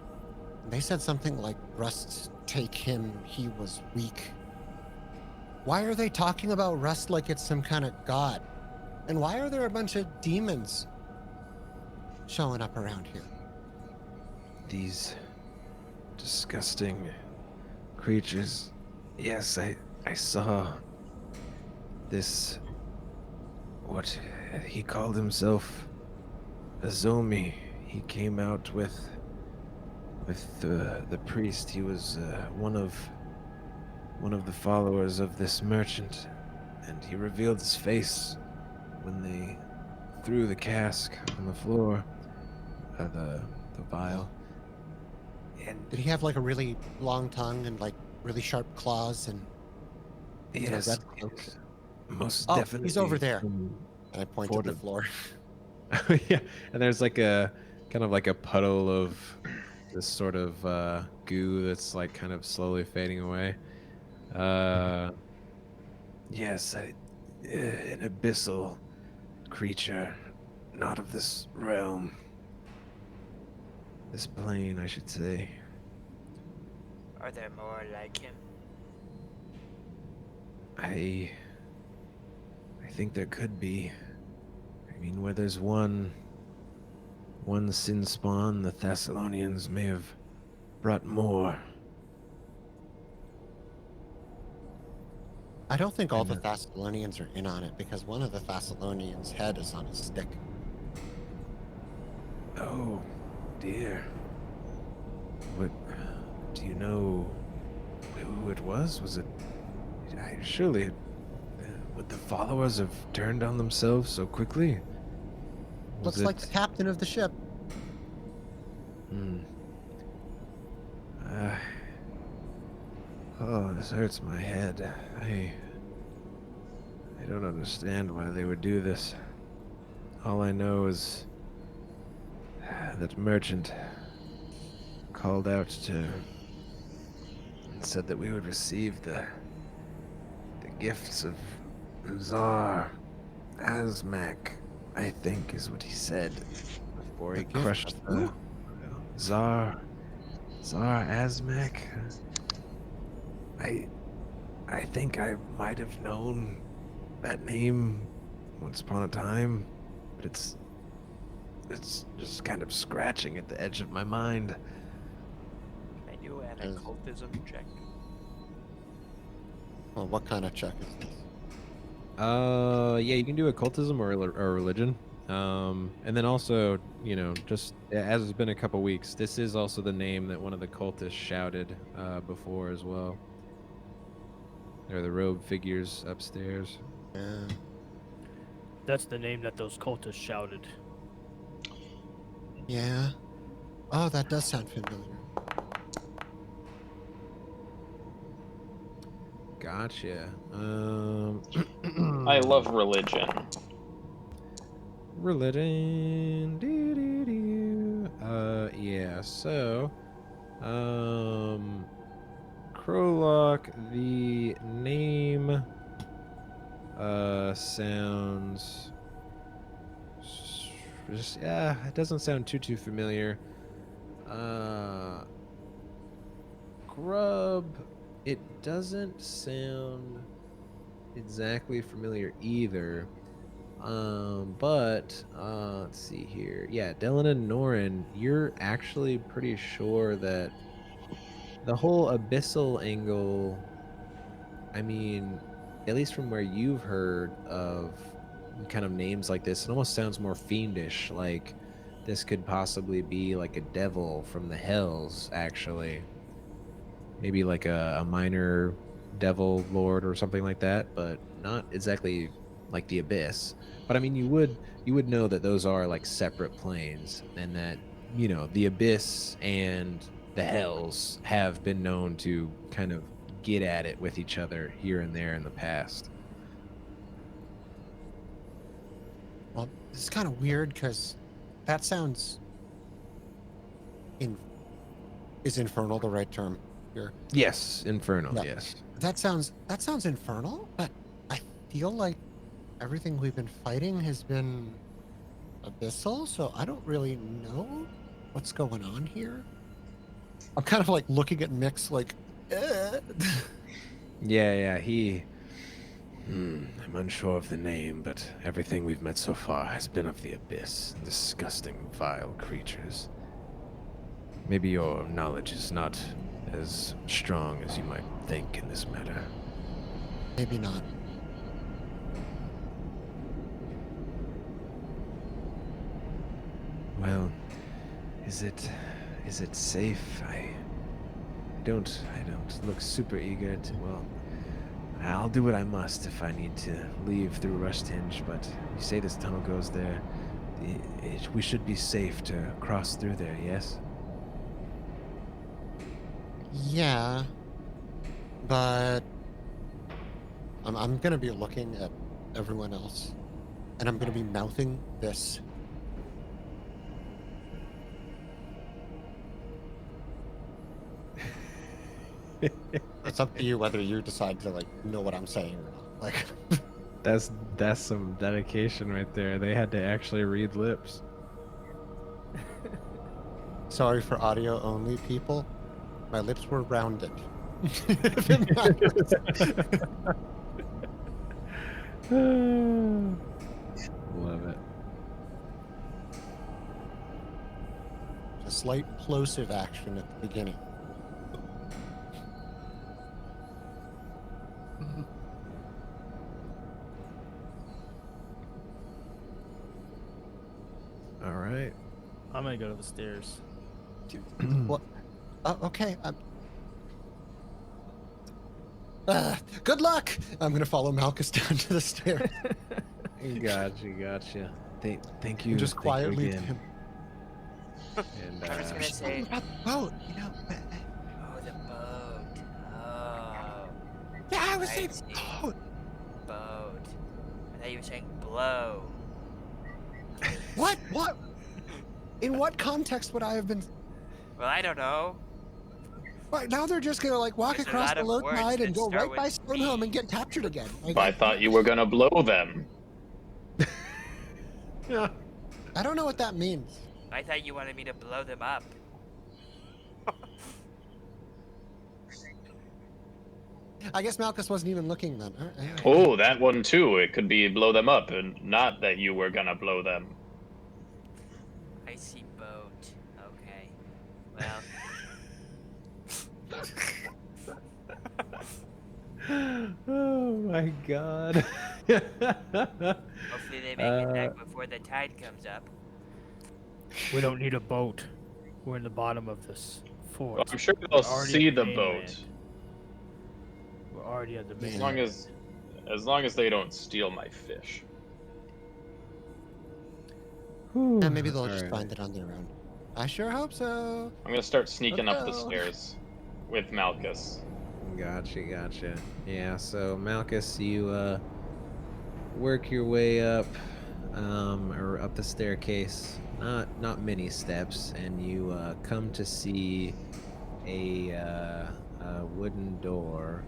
S5: And they said something like, Rust take him, he was weak. Why are they talking about Rust like it's some kind of god? And why are there a bunch of demons showing up around here?
S1: These disgusting creatures. Yes, I saw this, what he called himself, Azomi. He came out with the priest. He was one of the followers of this merchant, and he revealed his face when they threw the cask on the floor, the vial. And
S5: Did he have like a really long tongue and like really sharp claws and
S1: yes,
S5: red cloak?
S1: yes, most
S5: Oh,
S1: definitely.
S5: he's over there.
S1: from
S5: And I point to the floor.
S1: yeah, and there's like a kind of like a puddle of this sort of goo that's like kind of slowly fading away. Yes, an abyssal creature, not of this realm. This plane, I should say.
S4: Are there more like him?
S1: I think there could be. I mean, where there's one sinspawn, the Thessalonians may have brought more.
S5: I don't think all the Thessalonians are in on it because one of the Thessalonians' head is on a stick.
S1: Oh, dear. What? Do you know who it was? Was it? Surely, would the followers have turned on themselves so quickly? Was
S5: Looks like the captain of the ship.
S1: Hmm. Oh, this hurts my head. I don't understand why they would do this. All I know is that merchant called out to and said that we would receive the gifts of Tsar Azmak, I think is what he said before he crushed the Tsar Azmak. I think I might have known that name once upon a time, but it's just kind of scratching at the edge of my mind.
S4: Can I do an occultism check?
S5: Well, what kind of check is this?
S1: Yeah, you can do occultism or religion. And then also, just as it's been a couple weeks, this is also the name that one of the cultists shouted before as well. They're the robed figures upstairs.
S5: Yeah.
S2: That's the name that those cultists shouted.
S5: Yeah. Oh, that does sound familiar.
S1: Gotcha.
S3: I love religion.
S1: Religion. Yeah. So, Krolok, the name sounds just, it doesn't sound too familiar. Grub, it doesn't sound exactly familiar either. But let's see here. Yeah, Dylan and Norin, you're actually pretty sure that the whole abyssal angle, I mean, at least from where you've heard of kind of names like this, it almost sounds more fiendish, like this could possibly be like a devil from the hells, actually. Maybe like a minor devil lord or something like that, but not exactly like the abyss. But I mean, you would know that those are like separate planes, and that the abyss and the hells have been known to kind of get at it with each other here and there in the past.
S5: Well, this is kind of weird because that sounds. Is infernal the right term here?
S1: Yes, infernal.
S5: Yeah.
S1: Yes.
S5: That sounds infernal, but I feel like everything we've been fighting has been abyssal, so I don't really know what's going on here. I'm kind of like looking at Mix like,
S1: Yeah. I'm unsure of the name, but everything we've met so far has been of the abyss. Disgusting, vile creatures. Maybe your knowledge is not as strong as you might think in this matter.
S5: Maybe not.
S1: Well, is it safe? I don't look super eager to, well, I'll do what I must if I need to leave through Rusthenge, but you say this tunnel goes there. We should be safe to cross through there, yes?
S5: Yeah, but I'm gonna be looking at everyone else, and I'm gonna be mouthing this. It's up to you whether you decide to like know what I'm saying or not. Like,
S1: That's some dedication right there. They had to actually read lips.
S5: sorry for audio only people. My lips were rounded. If it matters.
S1: Love it.
S5: A slight plosive action at the beginning.
S1: All right.
S2: I'm gonna go to the stairs.
S5: What? Okay. Good luck. I'm gonna follow Malchus down to the stairs.
S1: Gotcha. Thank you.
S5: And just
S1: thank you
S5: quietly to
S1: again.
S5: him.
S1: And,
S4: I was gonna say,
S5: About the boat, you know.
S4: oh, the boat. Oh,
S5: Yeah, I was
S4: I
S5: saying
S4: see.
S5: boat.
S4: boat. I thought you were saying blow.
S5: What? What? In what context would I have been?
S4: Well, I don't know.
S5: Right now, they're just gonna like walk
S4: There's a
S5: across
S4: lot
S5: the
S4: of
S5: low
S4: words
S5: tide and
S4: that
S5: go
S4: start
S5: right by
S4: with
S5: Stonehome
S4: B.
S5: and get captured again. Like,
S3: I thought you were gonna blow them.
S1: yeah.
S5: I don't know what that means.
S4: I thought you wanted me to blow them up.
S5: I guess Malchus wasn't even looking then.
S3: Oh, that one too. It could be blow them up, and not that you were gonna blow them.
S4: I see boat. Okay. Well,
S1: Oh my god.
S4: hopefully they make it back before the tide comes up.
S2: We don't need a boat. We're in the bottom of this fort.
S3: Well, I'm sure
S2: We're
S3: they'll
S2: already
S3: see
S2: at
S3: the
S2: mainland.
S3: boat.
S2: We're already at the main.
S3: As long as they don't steal my fish.
S5: And maybe they'll
S1: All
S5: just
S1: right.
S5: find it on their own. I sure hope so.
S3: I'm gonna start sneaking up the
S5: Oh, no.
S3: stairs with Malchus.
S1: Gotcha. Yeah, so Malchus, you work your way up, or up the staircase. Not many steps, and you come to see a wooden door.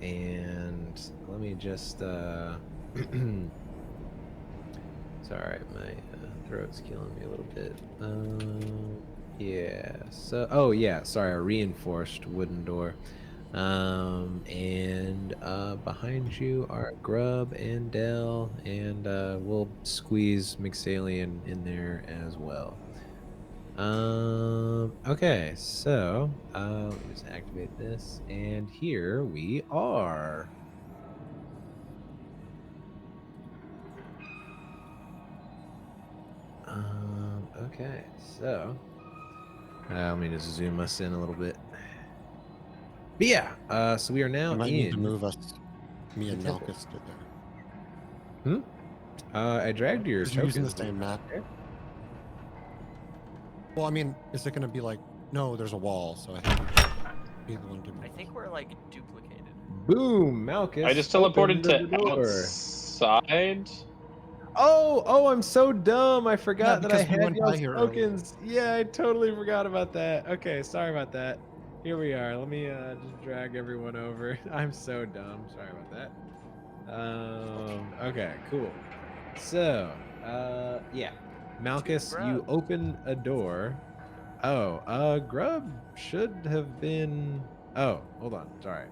S1: And let me just sorry, my throat's killing me a little bit. Yeah. So, oh yeah, sorry, a reinforced wooden door. And behind you are Grub and Dell, and we'll squeeze McSallion in there as well. Okay, so let me just activate this, and here we are. Okay, so let me just zoom us in a little bit. But yeah, so we are now
S5: You might
S1: in.
S5: need to move us, me and
S1: the temple.
S5: Malchus, to there.
S1: I dragged your
S5: Just using the
S1: tokens.
S5: same map. Well, I mean, is it gonna be like? No, there's a wall, so I think we should be the one to move.
S4: I think we're like duplicated.
S1: Boom, Malchus.
S3: I just
S1: opened
S3: teleported
S1: the
S3: to
S1: door.
S3: outside.
S1: Oh, I'm so dumb. I forgot that I
S5: because we
S1: had
S5: went by
S1: y'all's
S5: here earlier.
S1: tokens. Yeah, I totally forgot about that. Okay, sorry about that. Here we are. Let me just drag everyone over. I'm so dumb. Sorry about that. Okay, cool. So, yeah. Malchus, you
S4: Grub.
S1: open a door. Oh, Grub should have been. Oh, hold on. Sorry.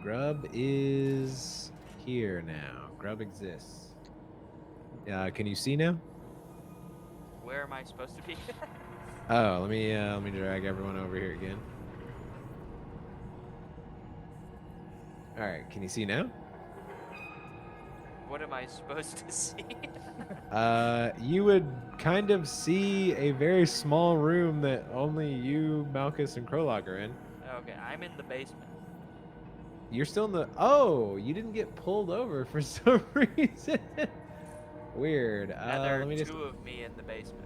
S1: Grub is here now. Grub exists. Can you see now?
S4: Where am I supposed to be?
S1: Oh, let me drag everyone over here again. All right, can you see now?
S4: What am I supposed to see?
S1: You would kind of see a very small room that only you, Malchus, and Krolok are in.
S4: Okay, I'm in the basement.
S1: You're still in the. Oh, you didn't get pulled over for some reason. Weird.
S4: Now there
S1: Let
S4: are
S1: me just
S4: two of me in the basement.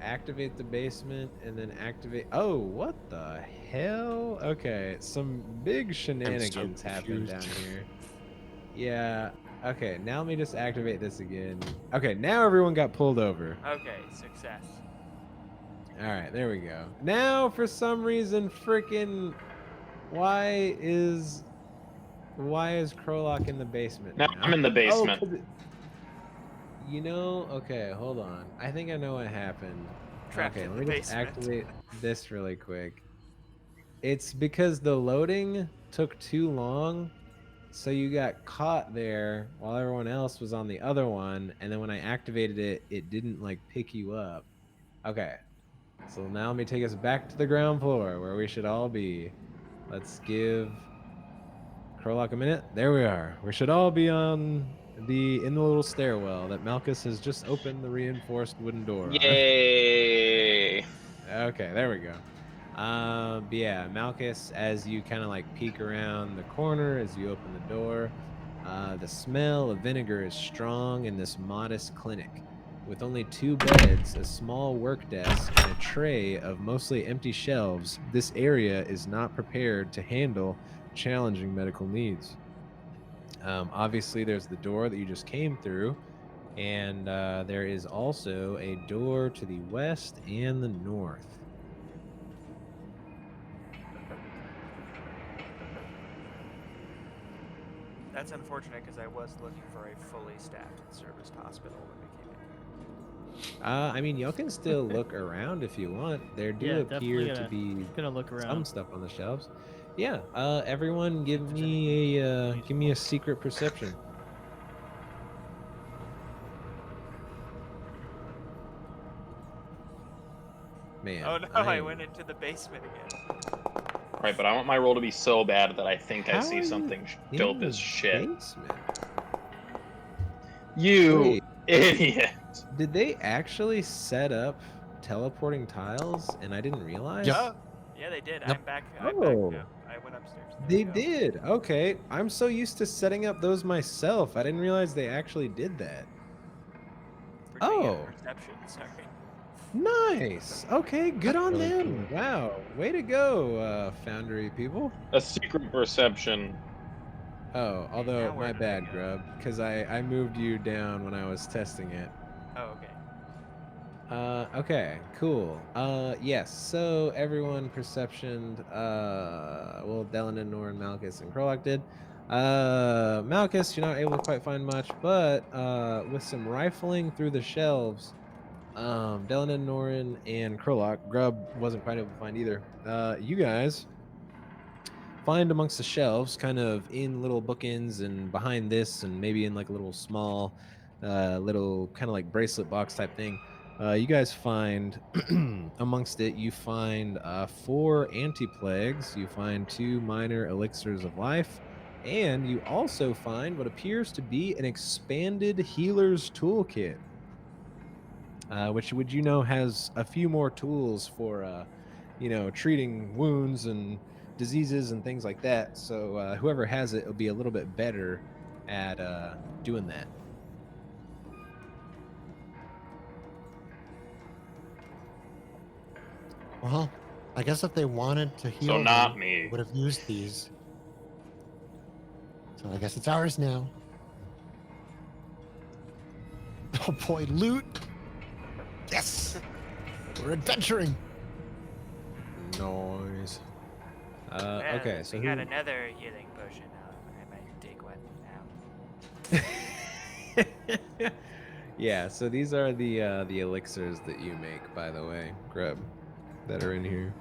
S1: activate the basement and then activate. Oh, what the hell? Okay, some big shenanigans happened down
S5: confused.
S1: here. Yeah. Okay, now let me just activate this again. Okay, now everyone got pulled over.
S4: Okay, success.
S1: All right, there we go. Now, for some reason, freaking, why is Krolok in the basement
S3: Now
S1: now?
S3: I'm in the
S1: Oh,
S3: basement.
S1: okay, hold on. I think I know what happened.
S4: Trapped
S1: Okay,
S4: in
S1: let
S4: the
S1: me just
S4: basement.
S1: activate this really quick. It's because the loading took too long, so you got caught there while everyone else was on the other one, and then when I activated it, it didn't like pick you up. Okay, so now let me take us back to the ground floor where we should all be. Let's give Krolok a minute. There we are. We should all be in the little stairwell that Malchus has just opened the reinforced wooden door on.
S3: Yay!
S1: Okay, there we go. But yeah, Malchus, as you kind of like peek around the corner as you open the door, the smell of vinegar is strong in this modest clinic. With only 2 beds, a small work desk, and a tray of mostly empty shelves, this area is not prepared to handle challenging medical needs. Obviously, there's the door that you just came through, and there is also a door to the west and the north.
S4: That's unfortunate because I was looking for a fully staffed and serviced hospital when we came in here.
S1: I mean, y'all can still look around if you want. There do
S2: Yeah,
S1: appear
S2: definitely
S1: to be
S2: gonna look
S1: some
S2: around.
S1: stuff on the shelves. Yeah. Everyone,
S2: See if
S1: give
S2: there's
S1: me
S2: anything
S1: a
S2: useful.
S1: secret perception. Man.
S4: Oh no, I went into the basement again.
S3: Right, but I want my roll to be so bad that I think I
S1: How
S3: see
S1: are you
S3: something
S1: in
S3: dope
S1: the
S3: as shit.
S1: basement?
S3: You
S1: Wait,
S3: idiot!
S1: did they actually set up teleporting tiles and I didn't realize?
S5: Yep.
S4: Oh, yeah, they did.
S5: Yep.
S4: I'm back.
S1: Oh.
S4: I went upstairs. There
S1: They
S4: we go.
S1: did. Okay. I'm so used to setting up those myself. I didn't realize they actually did that.
S4: We're doing it
S1: Oh.
S4: at perception. Sorry.
S1: Nice. Okay, good
S5: That's
S1: on
S5: really
S1: them.
S5: cool.
S1: Wow. Way to go, Foundry people.
S3: A secret perception.
S1: Oh, although
S4: now where
S1: my
S4: did I
S1: bad,
S4: go?
S1: Grub, because I moved you down when I was testing it.
S4: Oh, okay.
S1: Okay, cool. Yes, so everyone perceptioned, well, Delanin, Norin, Malchus, and Krolok did. Malchus, you're not able to quite find much, but with some rifling through the shelves, Delanin, Norin, and Krolok, Grub wasn't quite able to find either. You guys find amongst the shelves, kind of in little bookends and behind this, and maybe in like a little small, little kind of like bracelet box type thing. You guys find amongst it, you find 4 anti-plagues, you find 2 minor elixirs of life, and you also find what appears to be an expanded healer's toolkit, which would has a few more tools for treating wounds and diseases and things like that. So whoever has it will be a little bit better at doing that.
S5: Well, I guess if they wanted to
S3: So
S5: heal
S3: not
S5: them,
S3: me.
S5: they would have used these. So I guess it's ours now. Oh boy, loot! Yes! We're adventuring!
S1: Noise.
S4: Well,
S1: Okay, so
S4: we
S1: who?
S4: got another healing potion. I might take one now.
S1: Yeah, so these are the elixirs that you make, by the way, Grub, that are in here.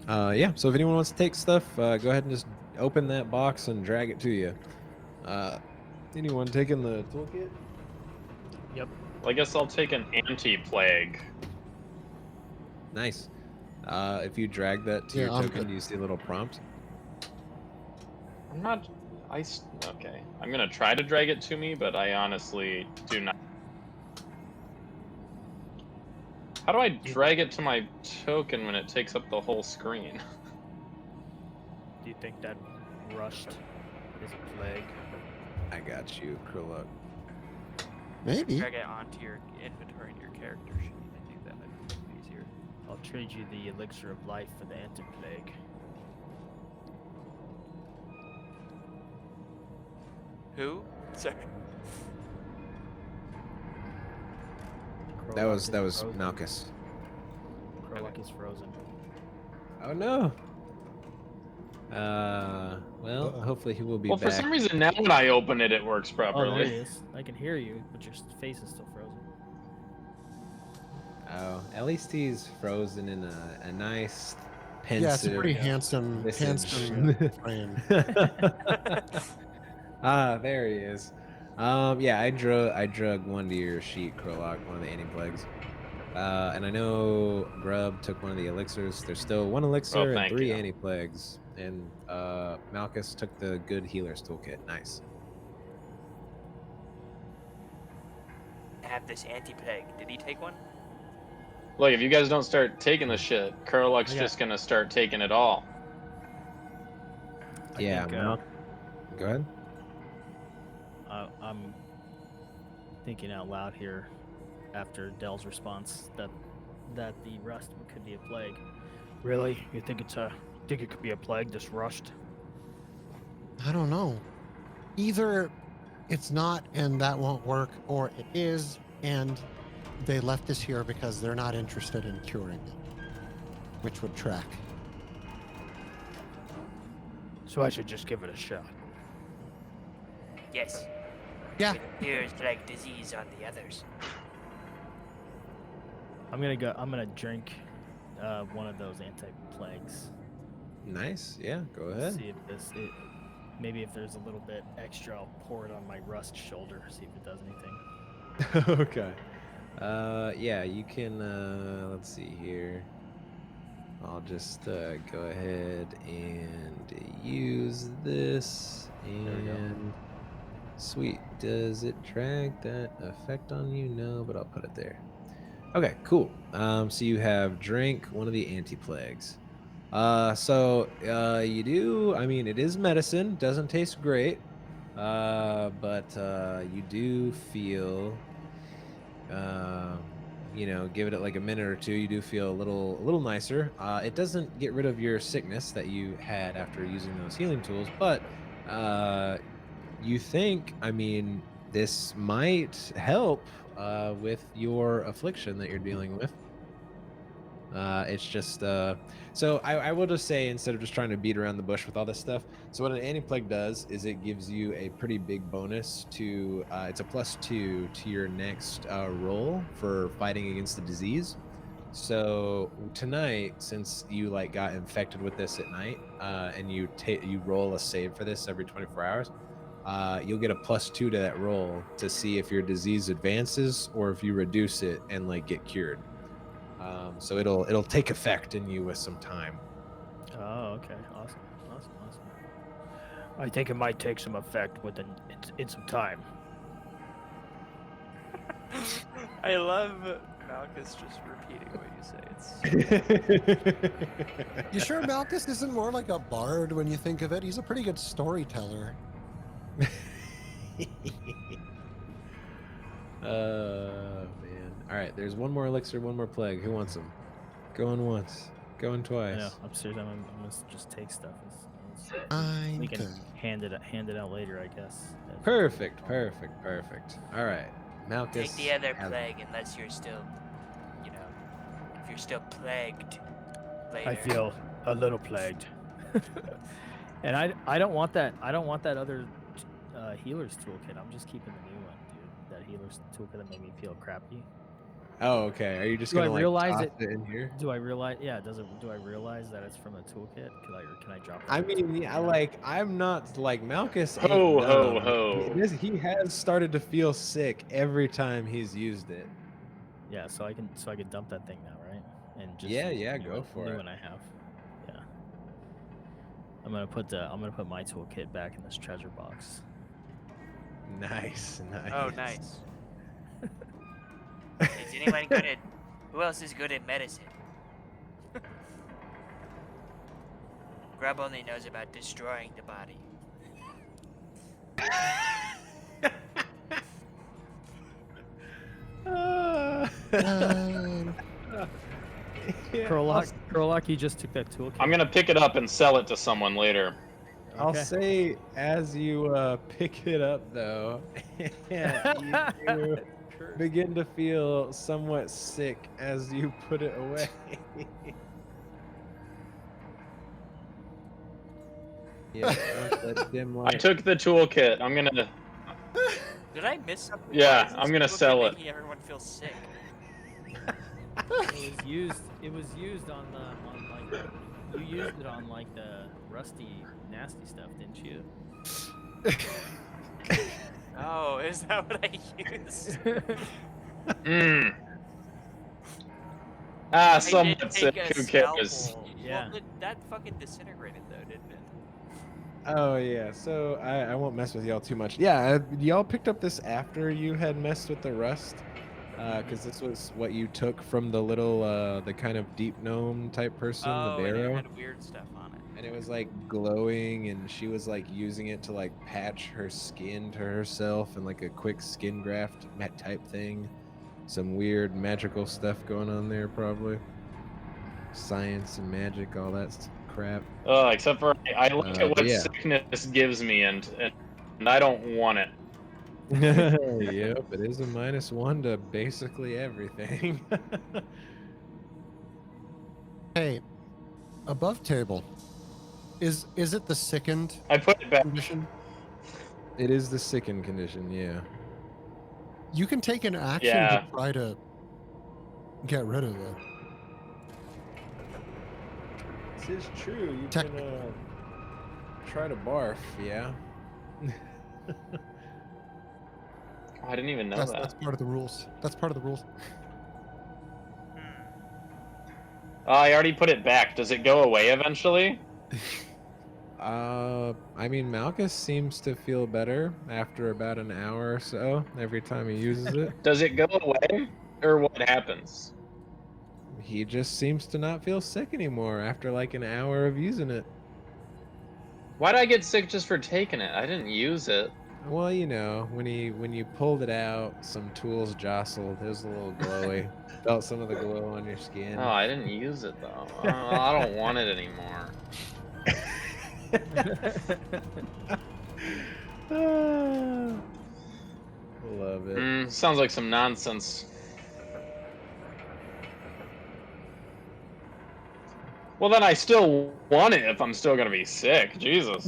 S1: Yeah, so if anyone wants to take stuff, go ahead and just open that box and drag it to you. Anyone taking the toolkit?
S2: Yep.
S3: Well, I guess I'll take an anti-plague.
S1: Nice. If you drag that to
S5: Yeah,
S1: your
S5: I'm
S1: token,
S5: good.
S1: do you see a little prompt?
S3: I'm not. Okay. I'm gonna try to drag it to me, but I honestly do not. How do I drag it to my token when it takes up the whole screen?
S2: Do you think that rust is a plague?
S1: I got you, Krillok.
S5: Maybe.
S4: Drag it onto your inventory and your character sheet and do that. Might be easier.
S2: I'll trade you the elixir of life for the anti-plague.
S4: Who? Sorry.
S1: That was
S2: frozen.
S1: Malchus.
S2: Krillok is frozen.
S1: Oh no. Well, hopefully he will be
S3: Well,
S1: back.
S3: for some reason now when I open it, it works
S2: Oh, there
S3: properly.
S2: he is. I can hear you, but your face is still frozen.
S1: Oh, at least he's frozen in a nice pensive.
S5: Yeah, it's a pretty handsome
S1: visage.
S5: frame.
S1: Ah, there he is. Yeah, I drug one to your sheet, Krillok, one of the anti-plagues. And I know Grub took one of the elixirs. There's still one elixir and
S3: thank
S1: 3
S3: you.
S1: anti-plagues. And Malchus took the good healer's toolkit. Nice.
S4: Have this anti-plague. Did he take one?
S3: Look, if you guys don't start taking the shit, Kurluk's
S2: Yeah.
S3: just gonna start taking it all.
S2: I
S1: Yeah,
S2: think,
S1: Mal- go ahead.
S2: I'm thinking out loud here after Dell's response that the rust could be a plague. Really? You think it could be a plague, this rust?
S5: I don't know. Either it's not and that won't work, or it is and they left us here because they're not interested in curing it, which would track.
S2: So I should just give it a shot.
S4: Yes.
S5: Yeah.
S4: It appears like disease on the others.
S2: I'm gonna drink one of those anti-plagues.
S1: Nice. Yeah, go ahead.
S2: See if maybe if there's a little bit extra, I'll pour it on my rust shoulder, see if it does anything.
S1: Okay. Yeah, you can, let's see here. I'll just go ahead and use this.
S2: There we go.
S1: And sweet. Does it drag that effect on you? No, but I'll put it there. Okay, cool. So you have drink one of the anti-plagues. You do, I mean, it is medicine, doesn't taste great. But you do feel give it like a minute or two, you do feel a little nicer. It doesn't get rid of your sickness that you had after using those healing tools, but you think, I mean, this might help with your affliction that you're dealing with. It's just so I will just say, instead of just trying to beat around the bush with all this stuff, so what an anti-plague does is it gives you a pretty big bonus to it's a +2 to your next roll for fighting against the disease. So tonight, since you got infected with this at night, and you roll a save for this every 24 hours, you'll get a +2 to that roll to see if your disease advances or if you reduce it and get cured. So it'll take effect in you with some time.
S2: Oh, okay. Awesome. I think it might take some effect in some time.
S4: I love Malchus just repeating what you say.
S5: You sure Malchus isn't more like a bard when you think of it? He's a pretty good storyteller.
S1: Man. All right, there's one more elixir, one more plague. Who wants them? Going once, going twice.
S2: Yeah, upstairs. I'm gonna just take stuff.
S5: I'm
S2: We can
S5: good.
S2: hand it out later, I guess.
S1: Perfect. All right, Malchus.
S4: Take the other
S1: has-
S4: plague unless you're still, if you're still plagued later.
S2: I feel a little plagued. And I don't want that. I don't want that other healer's toolkit. I'm just keeping the new one, dude. That healer's toolkit that made me feel crappy.
S1: Oh, okay. Are you just
S2: Do I
S1: gonna
S2: realize
S1: toss
S2: it-
S1: it in here?
S2: Do I realize? Yeah. Do I realize that it's from a toolkit? Can I drop it?
S1: I
S2: in the
S1: mean,
S2: toolkit
S1: yeah,
S2: now?
S1: I'm not like Malchus. ain't
S3: Ho, ho,
S1: dumb.
S3: ho.
S1: He has started to feel sick every time he's used it.
S2: Yeah. So I can dump that thing now, right? And just
S1: Yeah,
S2: use the
S1: yeah,
S2: new
S1: go
S2: one-
S1: for
S2: new
S1: it.
S2: one I have. Yeah. I'm gonna put my toolkit back in this treasure box.
S1: Nice.
S4: Oh, nice. Is anyone gonna Who else is good at medicine? Grub only knows about destroying the body.
S2: Krolak, you just took that toolkit.
S3: I'm gonna pick it up and sell it to someone later.
S1: I'll
S2: Okay.
S1: say as you pick it up though, you begin to feel somewhat sick as you put it away. Yeah, that dim
S3: I
S1: light.
S3: took the toolkit. I'm gonna.
S4: Did I miss something?
S3: Yeah,
S4: Why is
S3: I'm
S4: this
S3: gonna
S4: toolkit
S3: sell it.
S4: making everyone feel sick.
S2: It was used on like you used it on like the rusty nasty stuff, didn't you?
S4: Oh, is that what I used?
S3: Mmm.
S4: I
S3: Somewhat
S4: did
S3: sick.
S4: take a
S3: Who cares?
S4: scalpel.
S2: Yeah.
S4: Well, that fucking disintegrated though, didn't it?
S1: Oh yeah, so I won't mess with y'all too much. Yeah, y'all picked up this after you had messed with the rust, because this was what you took from the little, the kind of deep gnome type person,
S4: Oh,
S1: the
S4: and it
S1: Darrow,
S4: had weird stuff on it.
S1: and it was like glowing, and she was like using it to like patch her skin to herself, and like a quick skin graft type thing. Some weird magical stuff going on there, probably. Science and magic, all that crap.
S3: Except for I look at
S1: but
S3: what
S1: yeah.
S3: sickness gives me, and I don't want it.
S1: Yep, it is a -1 to basically everything.
S5: Hey, above table. Is it the sickened
S3: I put it back.
S5: condition?
S1: It is the sickened condition, yeah.
S5: You can take an action
S3: Yeah.
S5: to try to get rid of it.
S1: This is true. You
S5: Tech-
S1: can try to barf, yeah.
S3: Oh, I didn't even know
S5: That's
S3: that.
S5: part of the rules. That's part of the rules.
S3: I already put it back. Does it go away eventually?
S1: I mean, Malchus seems to feel better after about an hour or so every time he uses it.
S3: Does it go away, or what happens?
S1: He just seems to not feel sick anymore after like an hour of using it.
S3: Why'd I get sick just for taking it? I didn't use it.
S1: Well, you know, when you pulled it out, some tools jostled. It was a little glowy. Felt some of the glow on your skin.
S3: Oh, I didn't use it though. I don't want it anymore.
S1: Love it.
S3: Sounds like some nonsense. Well, then I still want it if I'm still gonna be sick. Jesus.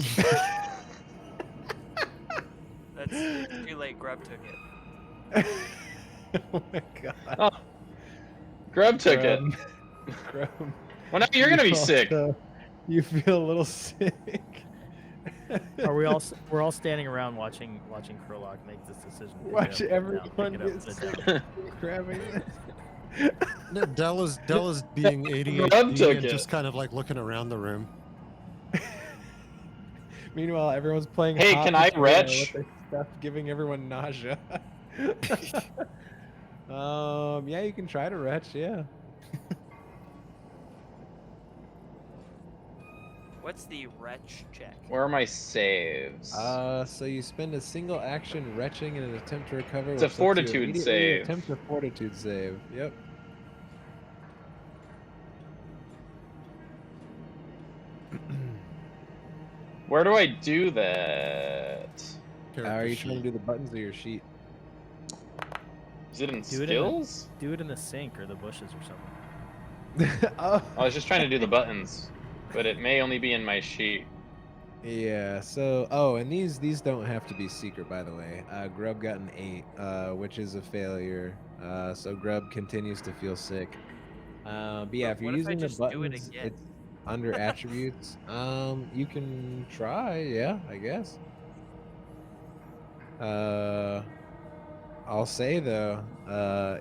S4: That's too late. Grub took it.
S1: Oh my god.
S3: Oh, Grub took it.
S1: Grub.
S3: Well, now you're gonna be
S1: You
S3: sick.
S1: also- You feel a little sick.
S2: Are we all? We're all standing around watching Krolak make this decision. to
S1: Watch
S2: pick it up,
S1: everyone
S2: put it down,
S1: get
S2: put it down.
S1: sick grabbing it.
S5: No, Della's being
S3: Grub
S5: ADHD
S3: took
S5: and
S3: it.
S5: just kind of like looking around the room.
S1: Meanwhile, everyone's playing.
S3: Hey,
S1: hot
S3: can I
S1: potato
S3: retch?
S1: with their stuff, giving everyone nausea. Yeah, you can try to retch. Yeah.
S4: What's the wretch check?
S3: Where are my saves?
S1: So you spend a single action retching in an attempt to recover.
S3: It's a
S1: which lets you
S3: fortitude
S1: immediately
S3: save.
S1: Attempt a fortitude save. Yep.
S3: Where do I do that?
S1: Are you trying to do the buttons or your sheet?
S3: Is it in
S2: Do it in the-
S3: skills?
S2: Do it in the sink or the bushes or something.
S1: Oh.
S3: I was just trying to do the buttons, but it may only be in my sheet.
S1: Yeah, so and these don't have to be secret, by the way. Grub got an 8, which is a failure. So Grub continues to feel sick. But yeah, if you're
S4: What if I
S1: using the
S4: just do it
S1: buttons,
S4: again?
S1: it's under attributes. You can try, yeah, I guess. I'll say though,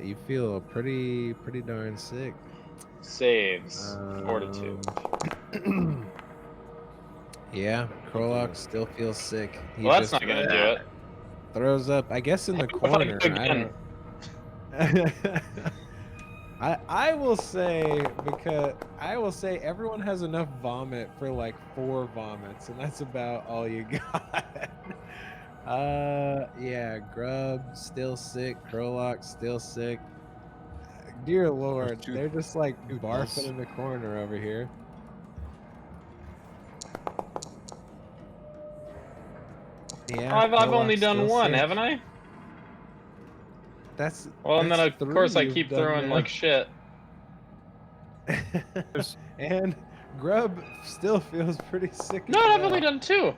S1: you feel pretty darn sick.
S3: Saves. Fortitude.
S1: Yeah, Krolak still feels sick. He
S3: Well, that's
S1: just
S3: not gonna do it.
S1: throws up, I guess, in the
S3: What if I
S1: corner.
S3: do
S1: I
S3: again?
S1: don't... I will say everyone has enough vomit for like 4 vomits, and that's about all you got. Yeah, Grub still sick, Krolok still sick. Dear Lord,
S5: two-
S1: they're just like
S5: two
S1: barfing
S5: deaths.
S1: in the corner over here. Yeah,
S3: I've only
S1: Krolok's
S3: done
S1: still
S3: one,
S1: sick.
S3: haven't I?
S1: That's
S3: Well, and then
S1: that's
S3: of
S1: 3
S3: course I
S1: you've
S3: keep
S1: done
S3: throwing
S1: now.
S3: like shit.
S1: And Grub still feels pretty sick
S3: No,
S1: as
S3: I've
S1: well.
S3: only done 2.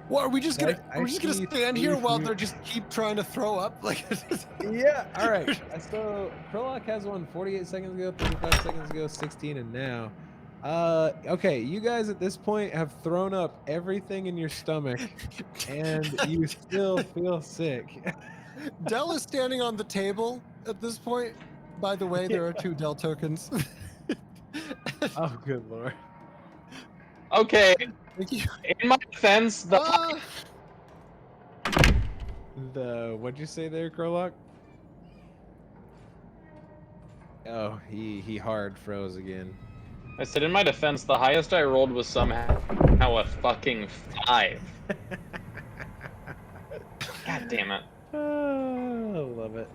S5: What are we just gonna?
S1: I
S5: We're just gonna
S1: see
S5: stand
S1: 3
S5: here while
S1: from you.
S5: they just keep trying to throw up. Like,
S1: Yeah, all right. So Krolok has one 48 seconds ago, 35 seconds ago, 16, and now. Okay, you guys at this point have thrown up everything in your stomach, and you still feel sick.
S5: Dell is standing on the table at this point. By the way, there are 2 Dell tokens.
S1: Oh, good lord.
S3: Okay,
S5: Thank you.
S3: in my defense, the
S1: What'd you say there, Krolok? Oh, he hard froze again.
S3: I said in my defense, the highest I rolled was somehow a fucking 5. God damn it.
S1: Oh, I love it.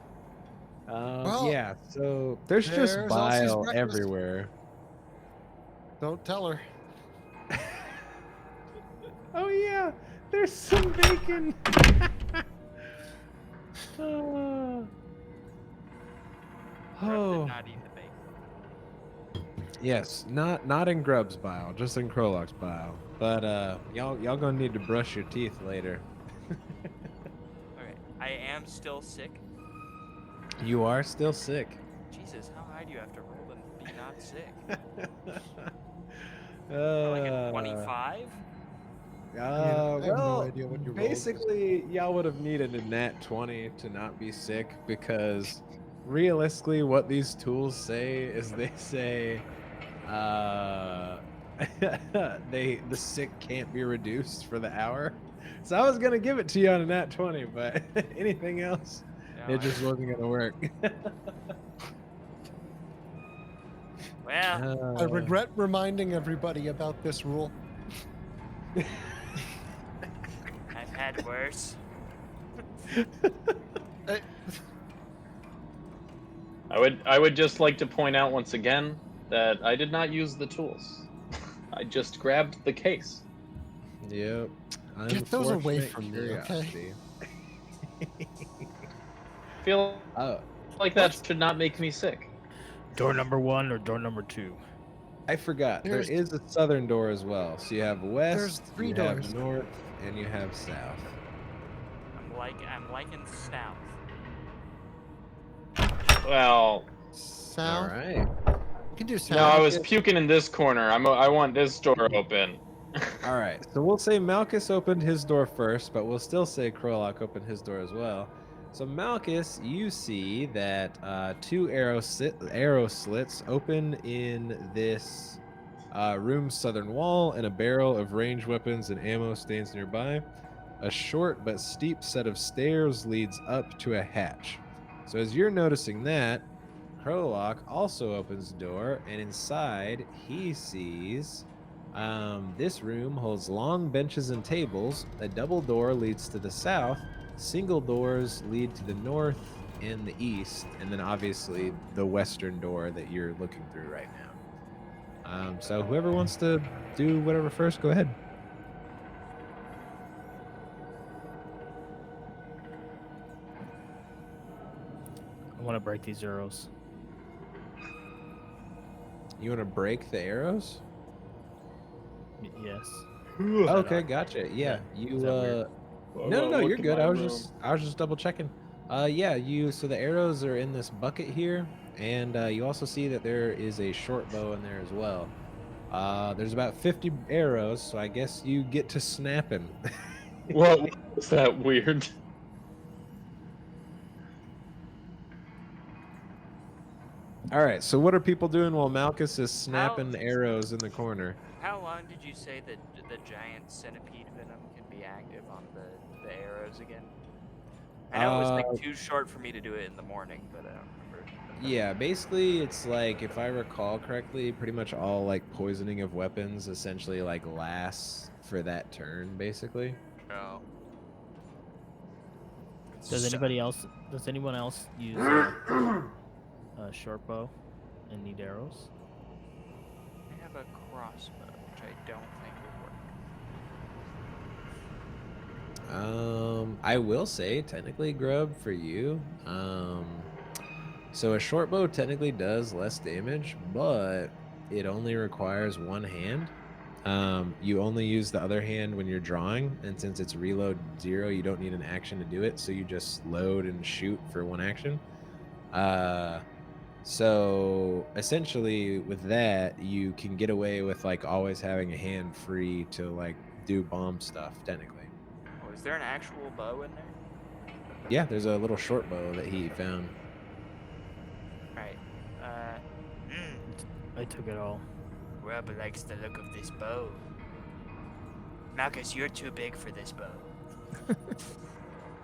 S5: Well,
S1: Yeah, so there's just
S5: there's Elsie's
S1: bile
S5: breakfast.
S1: everywhere.
S5: Don't tell her.
S1: Oh yeah, there's some bacon. Oh.
S4: Grub
S1: Oh.
S4: did not eat the bacon.
S1: Yes, not in Grub's bile, just in Krolok's bile. But y'all gonna need to brush your teeth later.
S4: Okay, I am still sick.
S1: You are still sick.
S4: Jesus, how high do you have to roll to be not sick?
S1: uh,
S4: Like a 25?
S5: I have no
S1: well,
S5: idea what you rolled.
S1: basically, y'all would have needed a nat 20 to not be sick because realistically, what these tools say is they say the sick can't be reduced for the hour. So I was gonna give it to you on a nat 20, but anything else,
S4: No,
S1: it just wasn't gonna work.
S4: Well,
S5: I regret reminding everybody about this rule.
S4: I've had worse.
S5: Hey,
S3: I would just like to point out once again that I did not use the tools. I just grabbed the case.
S1: Yep.
S5: Get those away
S1: Unfortunate
S5: from me, okay?
S1: curiosity.
S3: Feel
S1: Oh,
S3: like that should not make me sick.
S2: Door number 1 or door number 2?
S1: I forgot.
S5: There's-
S1: there is a southern door as well. So you have west,
S5: There's 3
S1: you
S5: doors.
S1: have north, and you have south.
S4: I'm liking south.
S3: Well,
S5: South.
S1: All right.
S5: You can do south.
S3: no, I was puking in this corner. I want this door open.
S1: All right. So we'll say Malchus opened his door first, but we'll still say Krolok opened his door as well. So Malchus, you see that 2 arrow slits open in this room's southern wall, and a barrel of ranged weapons and ammo stands nearby. A short but steep set of stairs leads up to a hatch. So as you're noticing that, Krolok also opens the door, and inside he sees this room holds long benches and tables. A double door leads to the south. Single doors lead to the north and the east, and then obviously the western door that you're looking through right now. So whoever wants to do whatever first, go ahead.
S2: I want to break these arrows.
S1: You want to break the arrows?
S2: Yes.
S1: Okay, gotcha. Yeah, you.
S2: Is that weird?
S1: No, you're good. I was just double checking. Yeah, so the arrows are in this bucket here, and you also see that there is a short bow in there as well. There's about 50 arrows, so I guess you get to snap him.
S3: What was that weird?
S1: All right, so what are people doing while Malchus is snapping arrows in the corner?
S4: How long did you say that the giant centipede venom can be active on the arrows again? I know it was like too short for me to do it in the morning, but I don't remember.
S1: Yeah, basically it's like, if I recall correctly, pretty much all like poisoning of weapons essentially like lasts for that turn, basically.
S4: Oh.
S2: Does
S4: So-
S2: anyone else use a short bow and need arrows?
S4: I have a crossbow, which I don't think would work.
S1: I will say technically, Grub, for you, so a short bow technically does less damage, but it only requires one hand. You only use the other hand when you're drawing, and since it's reload 0, you don't need an action to do it, so you just load and shoot for one action. So essentially with that, you can get away with like always having a hand free to like do bomb stuff, technically.
S4: Oh, is there an actual bow in there?
S1: Yeah, there's a little short bow that he found.
S4: Right.
S2: I took it all.
S4: Grub likes the look of this bow. Malchus, you're too big for this bow.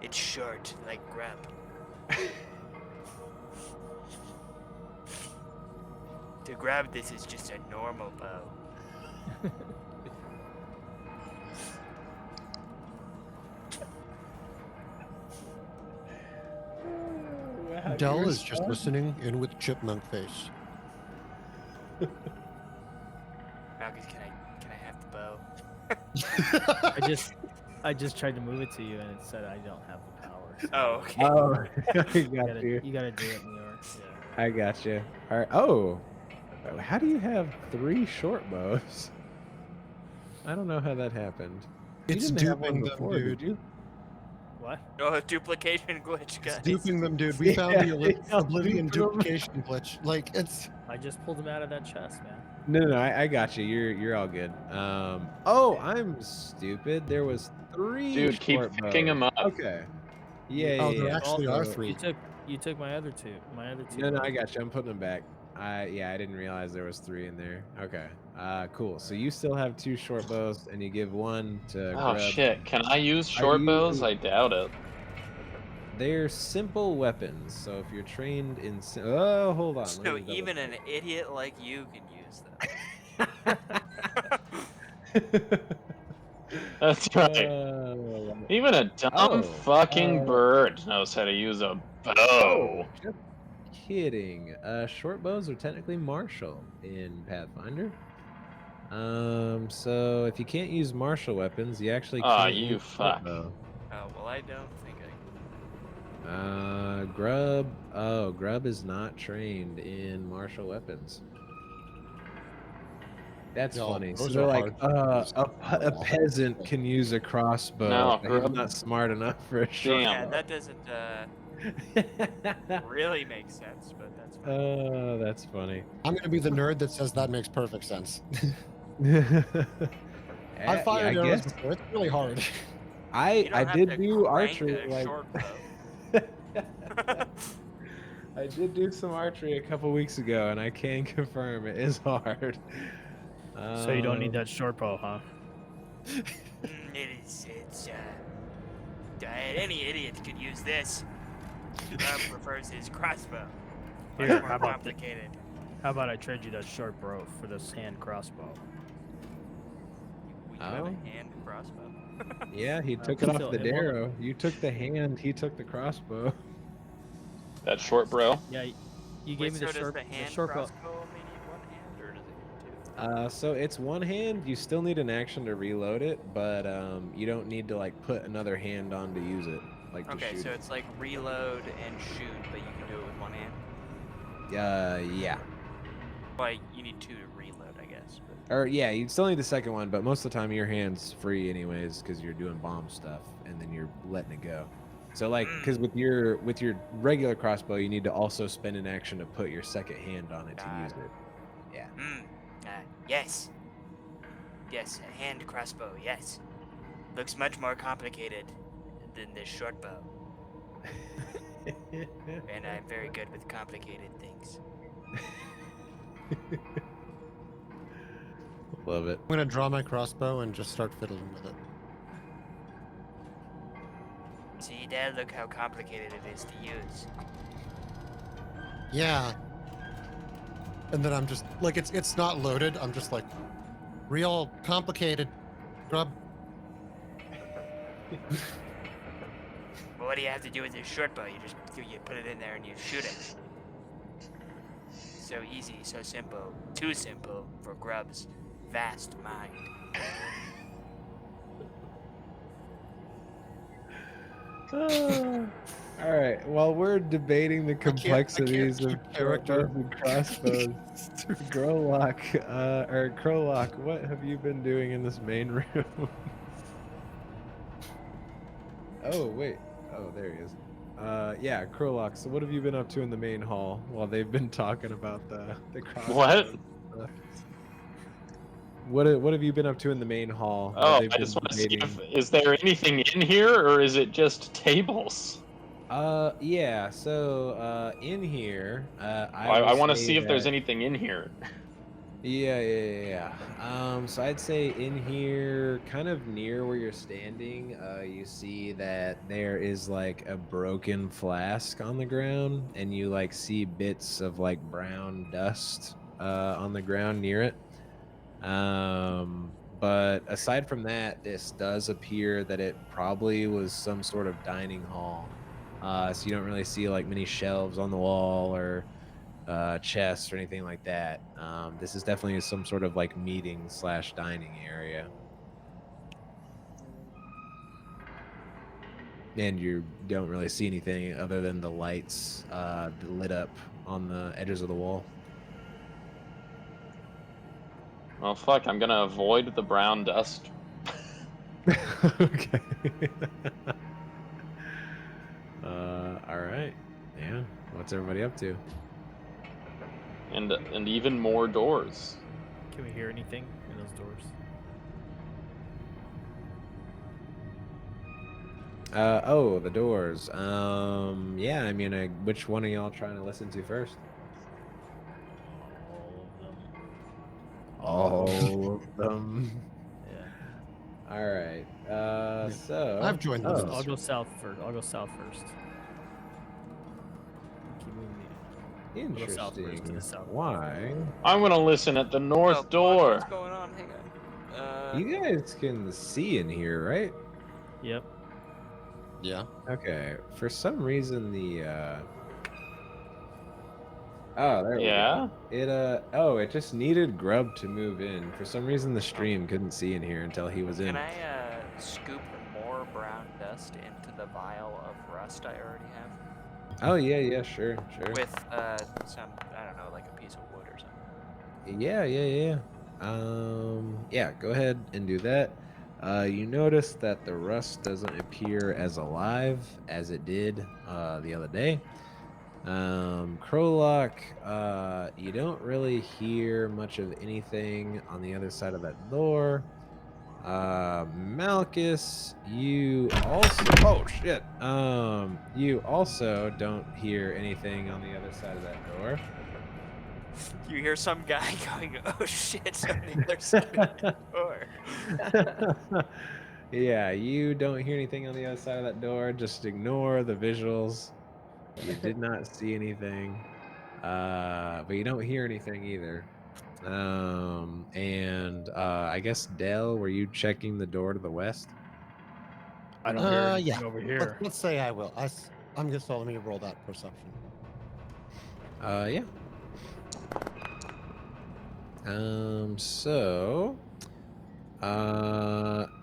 S4: It's short, like Grub. To grab this is just a normal bow.
S5: Dell is just listening in with chipmunk face.
S4: Malchus, can I have the bow?
S2: I just tried to move it to you and it said I don't have the power. So
S4: Oh, okay.
S1: Oh, I
S2: you
S1: got you.
S2: gotta do it, Meyore. Yeah.
S1: I got you. All right. Oh, how do you have 3 short bows? I don't know how that happened. You
S5: It's
S1: didn't have one
S5: duping them,
S1: before,
S5: dude.
S1: did you?
S2: What?
S4: Oh, a duplication glitch,
S5: It's
S4: guys.
S5: duping them, dude. We found the
S1: Yeah,
S5: Oblivion
S1: duping 'em.
S5: duplication glitch. Like, it's...
S2: I just pulled him out of that chest, man.
S1: No, I got you. You're all good. Oh, I'm stupid. There was 3.
S3: Dude, keep
S1: short
S3: picking
S1: bows.
S3: 'em up.
S1: Okay. Yeah,
S5: Oh,
S1: yeah,
S5: there
S1: yeah.
S5: actually are
S1: Also-
S5: 3.
S2: You took my other two.
S1: No, I got you. I'm putting them back. I didn't realize there was 3 in there. Okay. Cool. So you still have 2 short bows, and you give 1 to
S3: Oh
S1: Grub.
S3: shit, can I use short
S1: you-
S3: bows? I doubt it.
S1: They're simple weapons. So if you're trained in, oh, hold on. let
S4: So
S1: me double
S4: even
S1: check.
S4: an idiot like you can use them.
S3: That's right. Even a dumb
S1: Oh,
S3: fucking bird knows how to use a bow.
S1: Oh, just kidding. Short bows are technically martial in Pathfinder. So if you can't use martial weapons, you actually
S3: Aw,
S1: can't
S3: you
S1: use short
S3: fuck.
S1: bow.
S4: Oh, well, I don't think I
S1: Grub. Oh, Grub is not trained in martial weapons. That's
S5: No,
S1: funny. So
S5: those
S1: they're
S5: are
S1: like,
S5: hard to
S1: a peasant can use a crossbow.
S3: No,
S1: but he's
S3: Grub-
S1: not smart enough for a short
S3: Damn.
S4: Yeah,
S1: bow.
S4: that doesn't really make sense, but that's fine.
S1: Oh, that's funny.
S5: I'm going to be the nerd that says that makes perfect sense. I
S1: I
S5: fired arrows
S1: guess
S5: before. It's really hard.
S4: You
S1: I
S4: don't have
S1: did
S4: to
S1: do
S4: crank
S1: archery.
S4: a
S1: Like,
S4: short bow.
S1: I did do some archery a couple weeks ago, and I can confirm it is hard.
S2: So you don't need that short bow, huh?
S4: Any idiot could use this. Rob prefers his crossbow. Much
S2: Here,
S4: more
S2: how about
S4: complicated.
S2: How about I trade you that short bow for this hand crossbow?
S4: We have
S1: Oh.
S4: a hand crossbow.
S1: Yeah, he took it off
S2: still,
S1: the
S2: it won't-
S1: darrow. You took the hand. He took the crossbow.
S3: That short bro.
S2: Yeah, you
S4: Wait,
S2: gave me
S4: so
S2: the
S4: does
S2: short
S4: the hand
S2: bow.
S4: crossbow only need one hand, or does it need two?
S1: So it's one hand. You still need an action to reload it, but you don't need to like put another hand on to use it, like to
S4: Okay,
S1: shoot
S4: so
S1: it.
S4: it's like reload and shoot, but you can do it with one hand.
S1: Yeah.
S4: Like you need two to reload, I guess. But...
S1: Or yeah, you still need the second one, but most of the time your hand's free anyways because you're doing bomb stuff and then you're letting it go. So like, because with your regular crossbow, you need to also spend an action to put your second hand on it to
S4: Got
S1: use
S4: it.
S1: it. Yeah.
S4: Yes. Yes, a hand crossbow, yes. Looks much more complicated than this short bow. And I'm very good with complicated things.
S1: Love it.
S5: I'm going to draw my crossbow and just start fiddling with it.
S4: See, Dad, look how complicated it is to use.
S5: Yeah. And then I'm just like, it's not loaded. I'm just like, real complicated. Grub.
S4: Well, what do you have to do with your short bow? You put it in there and you shoot it. So easy, so simple. Too simple for Grub's vast mind.
S1: All right. While we're debating the complexities of
S5: keep character.
S1: short bows and crossbows, Crowlock, what have you been doing in this main room? Oh wait. Oh, there he is. Yeah, Crowlock. So what have you been up to in the main hall while they've been talking about the crossbows?
S3: What?
S1: Stuff? What have you been up to in the main hall? While
S3: Oh,
S1: they've
S3: I
S1: been
S3: just want to see
S1: debating?
S3: is there anything in here, or is it just tables?
S1: Yeah. So, in here,
S3: I
S1: will
S3: want to
S1: say
S3: see if there's
S1: that-
S3: anything in here.
S1: Yeah. So I'd say in here, kind of near where you're standing, you see that there is like a broken flask on the ground, and you like see bits of like brown dust on the ground near it. But aside from that, this does appear that it probably was some sort of dining hall. So you don't really see like many shelves on the wall or chests or anything like that. This is definitely some sort of like meeting slash dining area. And you don't really see anything other than the lights lit up on the edges of the wall.
S3: Well, fuck, I'm gonna avoid the brown dust.
S1: Okay. All right. Yeah. What's everybody up to?
S3: And even more doors.
S2: Can we hear anything in those doors?
S1: Oh, the doors. Yeah. I mean, which one are y'all trying to listen to first? All of them.
S2: Yeah.
S1: All right. So
S5: I've joined the
S1: oh,
S2: I'll go south first. I'll go south first. Keep moving me. I'll go south first to
S1: interesting.
S2: the south.
S1: Why?
S3: I'm gonna listen at the
S4: Oh,
S3: north
S4: fuck,
S3: door.
S4: What's going on? Hang on.
S1: You guys can see in here, right?
S2: Yep.
S5: Yeah.
S1: Okay. For some reason, the oh, there
S3: Yeah?
S1: we go. It just needed Grub to move in. For some reason, the stream couldn't see in here until he was in.
S4: Can I scoop more brown dust into the vial of rust I already have?
S1: Oh yeah, sure.
S4: With some, I don't know, like a piece of wood or something.
S1: Yeah. Yeah, go ahead and do that. You notice that the rust doesn't appear as alive as it did the other day. Crowlock, you don't really hear much of anything on the other side of that door. Malchus, you also you also don't hear anything on the other side of that door.
S4: You hear some guy going, "Oh shit!" on the other side of the door.
S1: Yeah, you don't hear anything on the other side of that door. Just ignore the visuals. You did not see anything, but you don't hear anything either. I guess Dell, were you checking the door to the west?
S2: I don't hear anything
S5: Yeah.
S2: over here.
S5: Let's say I will. I'm just let me roll that perception.
S1: Yeah. So,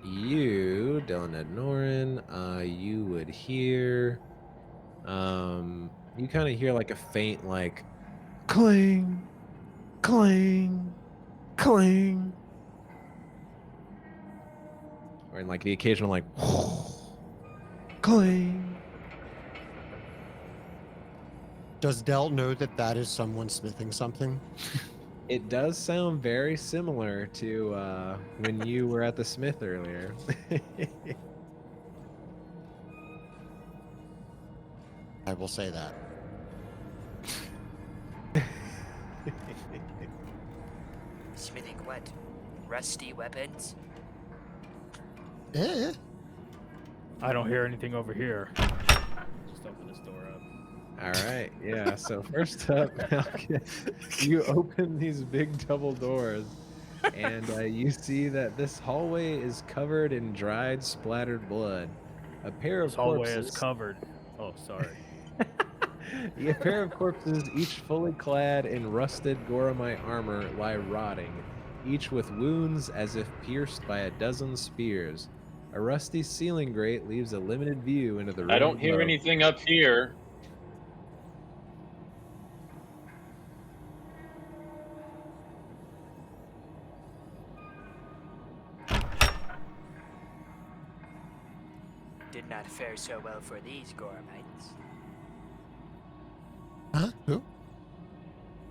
S1: you, Dylan Ed Norin, you would hear, you kind of hear like a faint, like, cling, cling, cling. Or in like the occasional, like, cling.
S5: Does Dell know that that is someone smithing something?
S1: It does sound very similar to when you were at the smith earlier.
S5: I will say that.
S4: Smithing what? Rusty weapons?
S5: Eh?
S2: I don't hear anything over here. Just open this door up.
S1: All right, yeah. So first up, Malchus, you open these big double doors, and you see that this hallway is covered in dried, splattered blood. A pair
S2: This
S1: of
S2: hallway is
S1: corpses.
S2: covered. Oh, sorry.
S1: A pair of corpses, each fully clad in rusted Goramite armor, lie rotting, each with wounds as if pierced by a dozen spears. A rusty ceiling grate leaves a limited view into the room
S3: I don't hear
S1: above.
S3: anything up here.
S4: Did not fare so well for these Goramites.
S5: Huh? Who?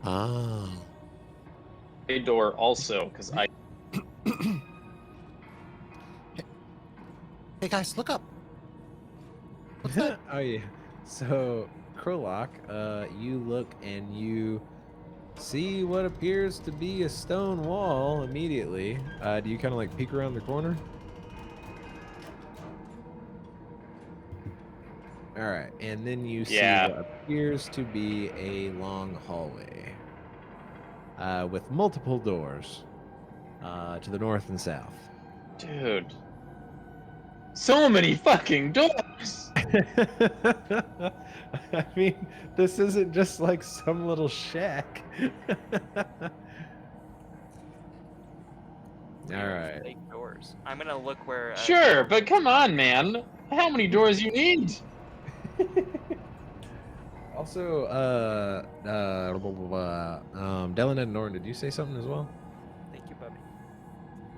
S5: Oh.
S3: A door also, because I
S5: Hey guys, look up. What's that?
S1: Oh yeah. So Krolok, you look and you see what appears to be a stone wall immediately. Do you kind of like peek around the corner? All right, and then you see
S3: Yeah.
S1: what appears to be a long hallway with multiple doors to the north and south.
S3: Dude. So many fucking doors!
S1: I mean, this isn't just like some little shack. All right.
S4: Fake doors. I'm gonna look where.
S3: Sure, but come on, man. How many doors you need?
S1: Also, Dylan and Norton, did you say something as well?
S4: Thank you, Bubby.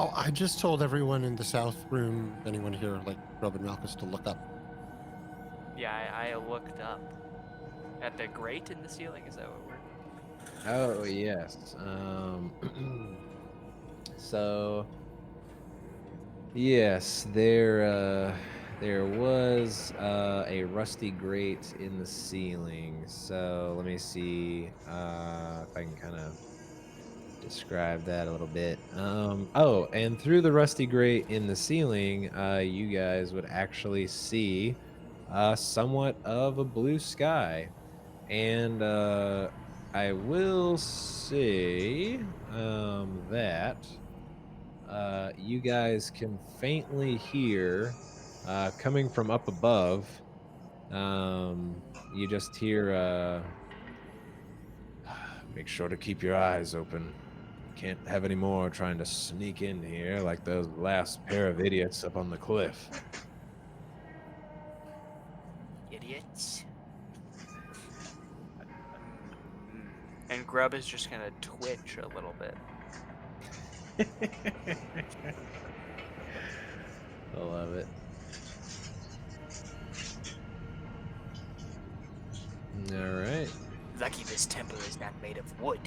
S5: Oh, I just told everyone in the south room, anyone here, like Rob and Malchus, to look up.
S4: Yeah, I looked up. At the grate in the ceiling, is that what we're...
S1: Oh, yes. So, yes, there was a rusty grate in the ceiling. So let me see if I can kind of describe that a little bit. Oh, and through the rusty grate in the ceiling, you guys would actually see somewhat of a blue sky. And I will say that you guys can faintly hear coming from up above. You just hear, make sure to keep your eyes open. Can't have any more trying to sneak in here like those last pair of idiots up on the cliff.
S4: Idiots. And Grub is just gonna twitch a little bit.
S1: I love it. All right.
S4: Lucky this temple is not made of wood.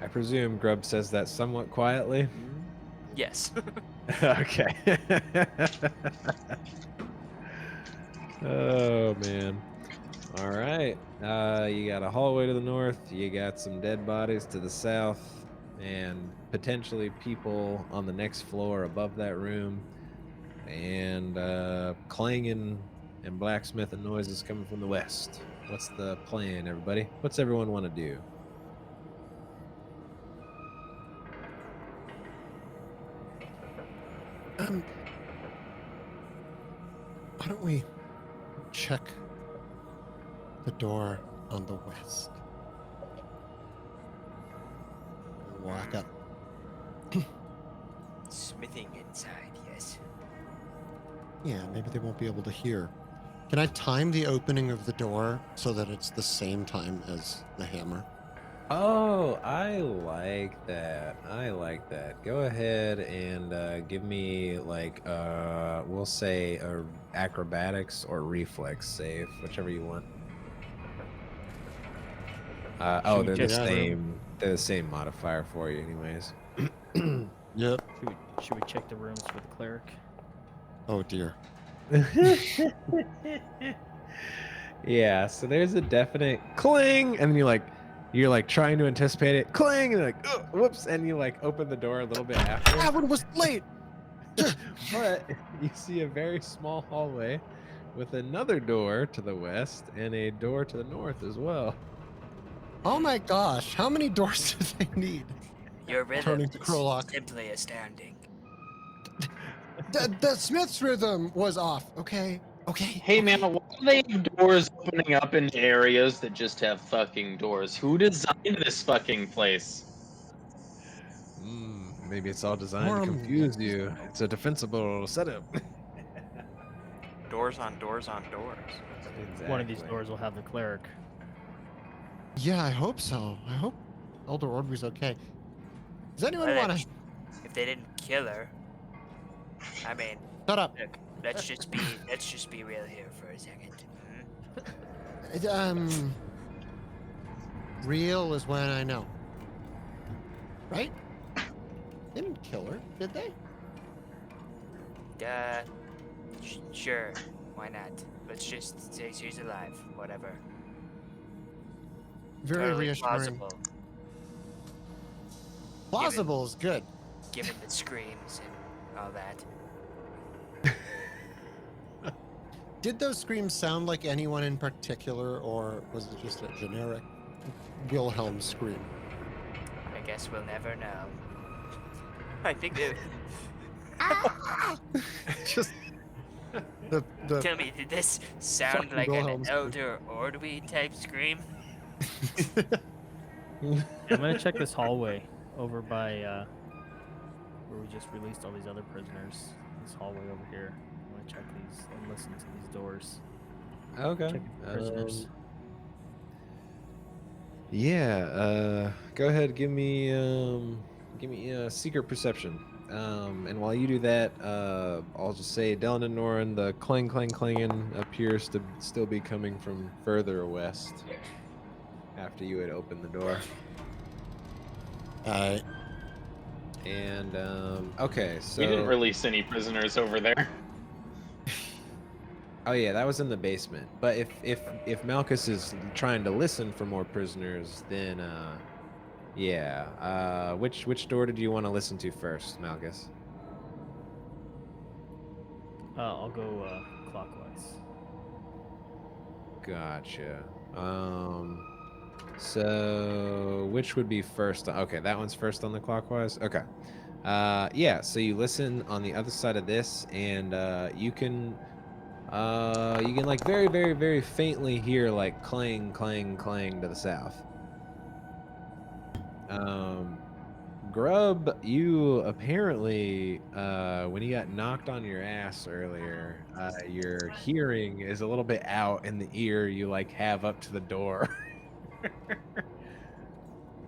S1: I presume Grub says that somewhat quietly.
S4: Yes.
S1: Okay. Oh man. All right. You got a hallway to the north. You got some dead bodies to the south, and potentially people on the next floor above that room, and clanging and blacksmithing noises coming from the west. What's the plan, everybody? What's everyone want to do?
S5: Why don't we check the door on the west? Walk up.
S4: Smithing inside, yes.
S5: Yeah, maybe they won't be able to hear. Can I time the opening of the door so that it's the same time as the hammer?
S1: Oh, I like that. I like that. Go ahead and give me like we'll say a acrobatics or reflex save, whichever you want. Oh,
S2: we
S1: they're
S2: just-
S1: the same modifier for you, anyways.
S5: Yep.
S2: Should we check the rooms for the cleric?
S5: Oh dear.
S1: Yeah. So there's a definite cling, and you're like trying to anticipate it, cling, and you're like, oh, whoops, and you like open the door a little bit after.
S5: That one was late.
S1: But you see a very small hallway with another door to the west and a door to the north as well.
S5: Oh my gosh, how many doors do they need?
S4: Your rhythm
S5: Turning to
S4: is
S5: Krolok.
S4: simply astounding.
S5: The Smith's rhythm was off, okay? Okay.
S3: Hey man, why do they have doors opening up into areas that just have fucking doors? Who designed this fucking place?
S1: Maybe it's all designed to
S5: Moran
S1: confuse
S5: loves
S1: you. It's a defensible setup.
S4: Doors on doors on doors.
S1: Exactly.
S2: One of these doors will have the cleric.
S5: Yeah, I hope so. I hope Elder Ordry's okay. Does anyone
S4: Well,
S5: want to
S4: if they didn't kill her, I mean,
S5: shut up?
S4: look, let's just be real here for a second. Hmm?
S5: Real is when I know. Right? They didn't kill her, did they?
S4: Sure, why not? Let's just say she's alive. Whatever.
S5: Very
S4: Totally
S5: reassuring.
S4: plausible,
S5: Plausible is good.
S4: given the screams and all that.
S5: Did those screams sound like anyone in particular, or was it just a generic Wilhelm scream?
S4: I guess we'll never know. I think that.
S5: Just the
S4: Tell me, did this sound
S5: Fucking
S4: like
S5: Wilhelm
S4: an
S5: scream.
S4: Elder Ordwy type scream?
S2: I'm gonna check this hallway over by where we just released all these other prisoners. This hallway over here. I'm gonna check these and listen to these doors.
S1: Okay.
S2: Check the prisoners.
S1: Yeah. Go ahead. Give me a secret perception. And while you do that, I'll just say, Dylan and Norin, the clang clang clanging appears to still be coming from further west. After you had opened the door. And okay, so
S3: We didn't release any prisoners over there.
S1: oh yeah, that was in the basement. But if Malchus is trying to listen for more prisoners, then yeah. Which door did you want to listen to first, Malchus?
S2: I'll go clockwise.
S1: Gotcha. So which would be first? Okay, that one's first on the clockwise. Okay. Yeah. So you listen on the other side of this, and you can like very, very, very faintly hear like clang, clang, clang to the south. Grub, you apparently, when you got knocked on your ass earlier, your hearing is a little bit out in the ear you like have up to the door.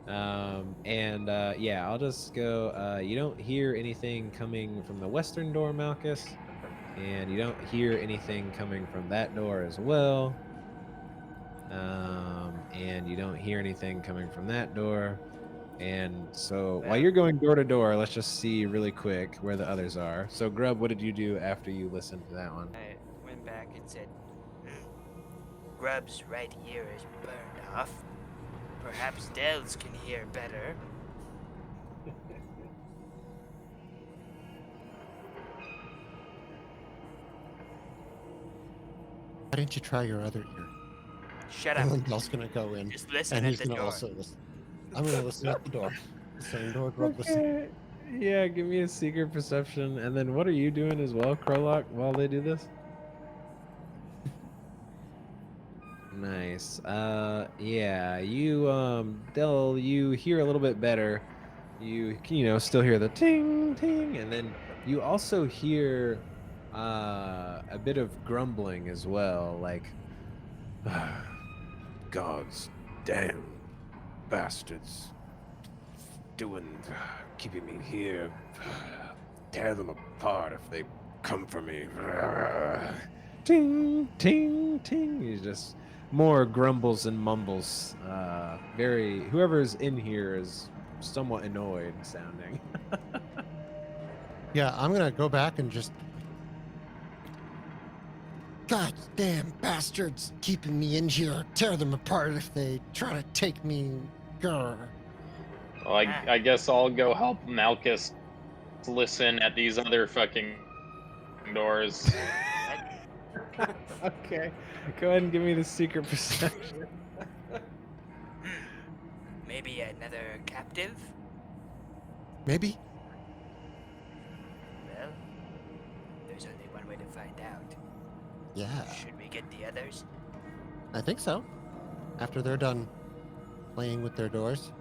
S1: Yeah, I'll just go, you don't hear anything coming from the western door, Malchus, and you don't hear anything coming from that door as well. And you don't hear anything coming from that door. And so while you're going door to door, let's just see really quick where the others are. So Grub, what did you do after you listened to that one?
S4: I went back and said, Grub's right ear is burned off. Perhaps Dells can hear better.
S5: Why didn't you try your other ear?
S4: Shut
S5: And
S4: up.
S5: then Del's gonna go in,
S4: Just listen
S5: and
S4: at
S5: he's
S4: the
S5: gonna
S4: door.
S5: also listen. I'm gonna listen at the door. The same door, Grub, listen.
S1: Okay. Yeah, give me a secret perception. And then what are you doing as well, Krolok, while they do this? Nice. Yeah, you, Del, you hear a little bit better. You still hear the ting, ting, and then you also hear a bit of grumbling as well, like, God's damn bastards keeping me here. Tear them apart if they come for me. Ting, ting, ting. He's just more grumbles and mumbles. Whoever's in here is somewhat annoyed sounding.
S5: Yeah, I'm gonna go back and just. God damn bastards keeping me in here. Tear them apart if they try to take me. Grr.
S3: Well, I guess I'll go help Malchus listen at these other fucking doors.
S1: Okay, go ahead and give me the secret perception.
S4: Maybe another captive?
S5: Maybe.
S4: Well, there's only one way to find out.
S5: Yeah,
S4: Should we get the others?
S5: I think so. After they're done playing with their doors.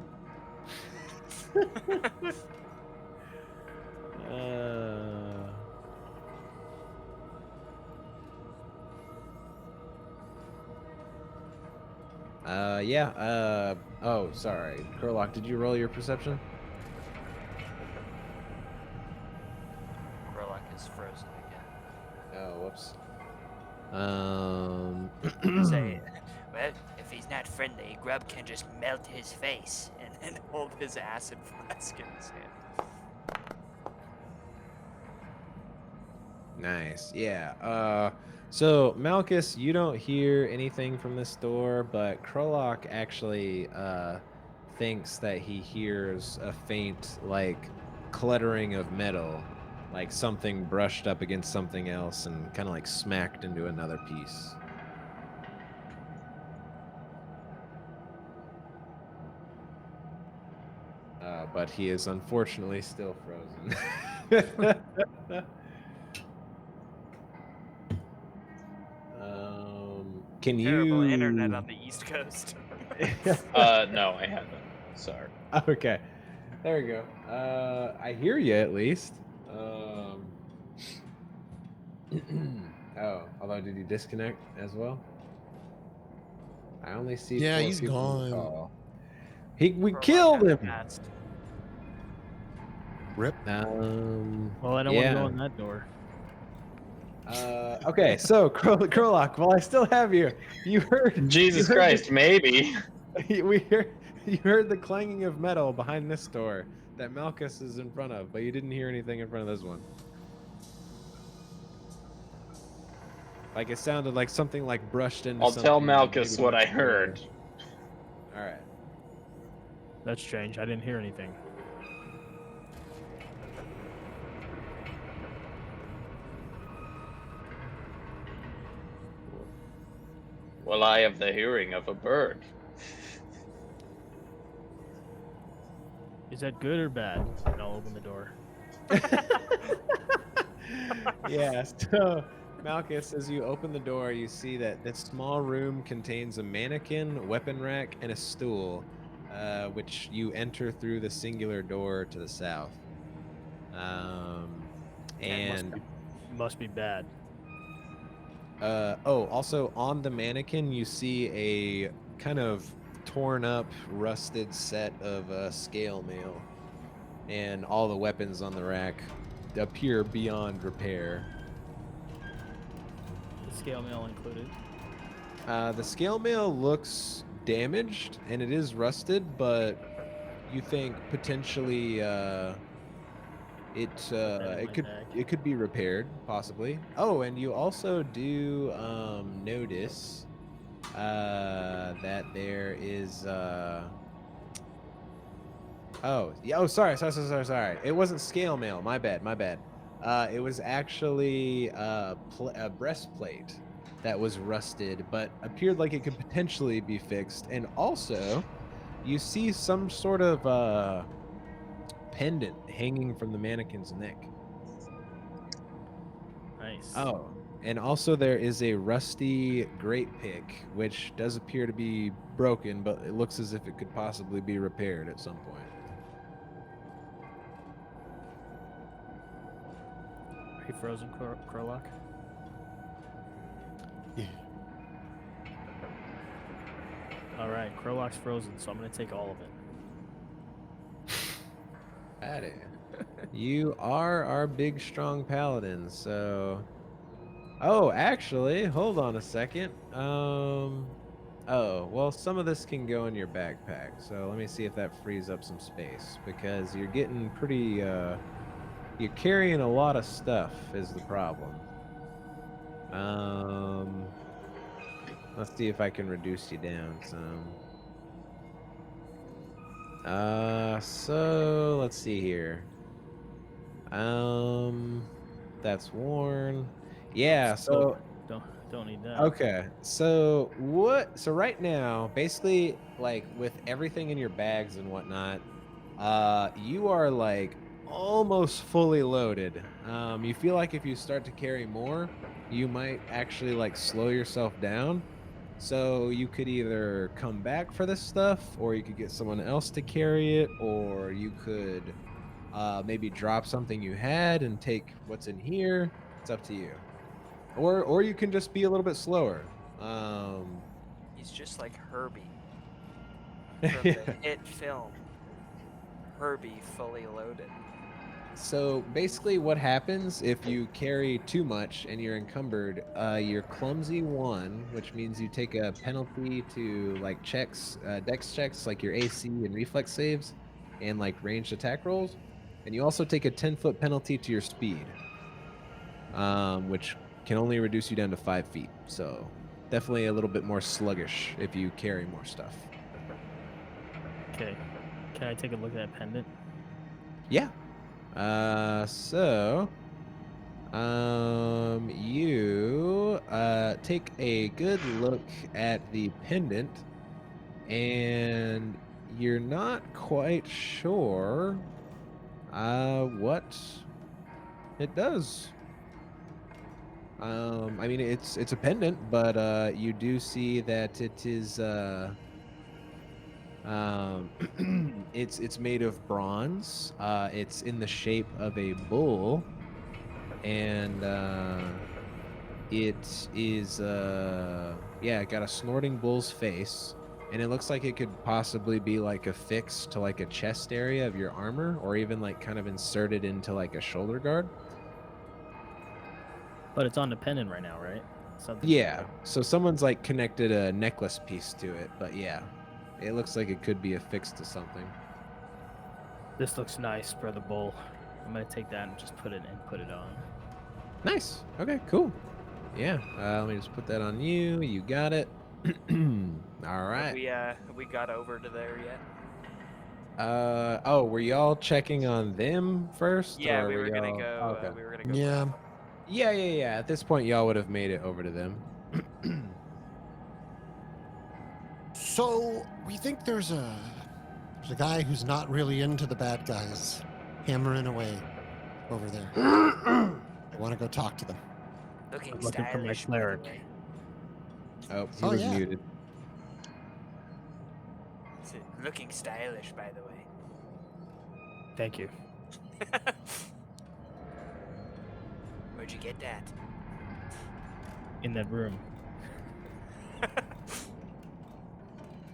S1: Yeah. Oh, sorry. Kurlock, did you roll your perception?
S4: Warlock is frozen again.
S1: Oh, whoops.
S4: Say, well, if he's not friendly, Grub can just melt his face and then hold his acid flask in his hand.
S1: Nice. Yeah. So Malchus, you don't hear anything from this door, but Krolok actually thinks that he hears a faint, like, cluttering of metal, like something brushed up against something else and kind of like smacked into another piece. But he is unfortunately still frozen. Can
S4: Terrible
S1: you?
S4: internet on the East Coast.
S3: No, I haven't. Sorry.
S1: Okay, there we go. I hear you at least. Oh, although did you disconnect as well? I only see.
S5: Yeah,
S1: 4
S5: he's
S1: people on the
S5: gone.
S1: call. We
S4: Warlock
S1: killed
S4: got
S1: him.
S4: passed.
S5: Rip.
S2: Well, I don't want to go in that door.
S1: Okay, so Krolok, while I still have you, you heard
S3: Jesus
S1: you heard
S3: Christ, maybe.
S1: you heard the clanging of metal behind this door that Malchus is in front of, but you didn't hear anything in front of this one. Like it sounded like something like brushed into
S3: I'll tell
S1: something,
S3: Malchus
S1: maybe
S3: what I
S1: next door.
S3: heard.
S1: All right.
S2: That's strange. I didn't hear anything.
S3: Well, I have the hearing of a bird.
S2: Is that good or bad? And I'll open the door.
S1: Yeah, so Malchus, as you open the door, you see that this small room contains a mannequin, weapon rack, and a stool, which you enter through the singular door to the south. And
S2: Must be bad.
S1: also on the mannequin, you see a kind of torn up, rusted set of scale mail, and all the weapons on the rack appear beyond repair.
S2: The scale mail included.
S1: The scale mail looks damaged and it is rusted, but you think potentially it could be repaired, possibly. Oh, and you also do notice that there is sorry. It wasn't scale mail. My bad. It was actually a breastplate that was rusted, but appeared like it could potentially be fixed. And also, you see some sort of pendant hanging from the mannequin's neck.
S2: Nice.
S1: Oh, and also there is a rusty great pick, which does appear to be broken, but it looks as if it could possibly be repaired at some point.
S2: Are you frozen, Krolok?
S5: Yeah.
S2: All right, Krolok's frozen, so I'm gonna take all of it.
S1: Patty, you are our big, strong paladin, so... Oh, actually, hold on a second. Oh, well, some of this can go in your backpack, so let me see if that frees up some space, because you're getting pretty, you're carrying a lot of stuff is the problem. Let's see if I can reduce you down some. So let's see here. That's worn. Yeah,
S2: Oh,
S1: so
S2: don't need that.
S1: okay. So what so right now, basically like with everything in your bags and whatnot, you are like almost fully loaded. You feel like if you start to carry more, you might actually like slow yourself down. So you could either come back for this stuff, or you could get someone else to carry it, or you could maybe drop something you had and take what's in here. It's up to you. Or you can just be a little bit slower. Um,
S4: He's just like Herbie from the hit film Herbie Fully Loaded.
S1: So basically, what happens if you carry too much and you're encumbered? You're clumsy one, which means you take a penalty to like checks, dex checks, like your AC and reflex saves, and like ranged attack rolls. And you also take a 10-foot penalty to your speed, which can only reduce you down to 5 feet. So definitely a little bit more sluggish if you carry more stuff.
S2: Okay. Can I take a look at that pendant?
S1: Yeah. You take a good look at the pendant, and you're not quite sure what it does. I mean it's a pendant, but you do see that it is it's made of bronze. It's in the shape of a bull, and it is yeah, it got a snorting bull's face, and it looks like it could possibly be like affixed to like a chest area of your armor, or even like kind of inserted into like a shoulder guard.
S2: But it's on the pendant right now, right? Something.
S1: Yeah, so someone's like connected a necklace piece to it, but yeah, it looks like it could be affixed to something.
S2: This looks nice for the bull. I'm gonna take that and just put it on.
S1: Nice. Okay, cool. Yeah, let me just put that on you. You got it. All right.
S4: Have we got over to there yet?
S1: Oh, were y'all checking on them first?
S4: Yeah,
S1: or
S4: we were gonna
S1: y'all...
S4: go.
S1: Okay.
S4: We were gonna go.
S5: Yeah.
S1: Yeah. At this point, y'all would have made it over to them.
S5: So we think there's a guy who's not really into the bad guys hammering away over there. I want to go talk to them.
S4: Looking
S2: I'm looking for my
S4: stylish, by the
S2: cleric.
S4: way.
S1: Oh, he
S5: Oh,
S1: was
S5: yeah.
S1: muted.
S4: Looking stylish, by the way.
S2: Thank you.
S4: Where'd you get that?
S2: In that room.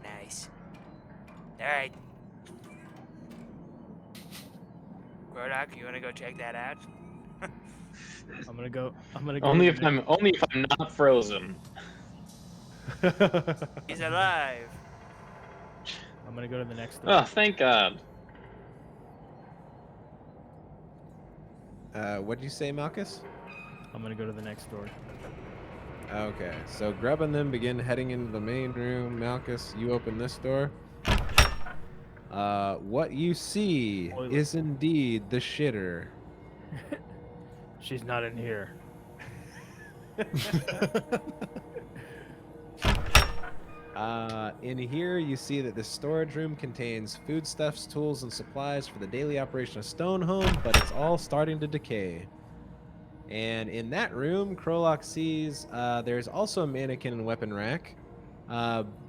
S4: Nice. All right. Grodok, you wanna go check that out?
S2: I'm gonna go.
S3: Only
S2: to
S3: if
S2: the
S3: I'm not frozen.
S4: He's alive.
S2: I'm gonna go to the next door.
S3: Oh, thank God.
S1: What'd you say, Malchus?
S2: I'm gonna go to the next door.
S1: Okay, so Grub and them begin heading into the main room. Malchus, you open this door. What you see
S2: Toilet.
S1: is indeed the shitter.
S2: She's not in here.
S1: In here, you see that the storage room contains foodstuffs, tools, and supplies for the daily operation of Stonehome, but it's all starting to decay. And in that room, Krolok sees there's also a mannequin and weapon rack.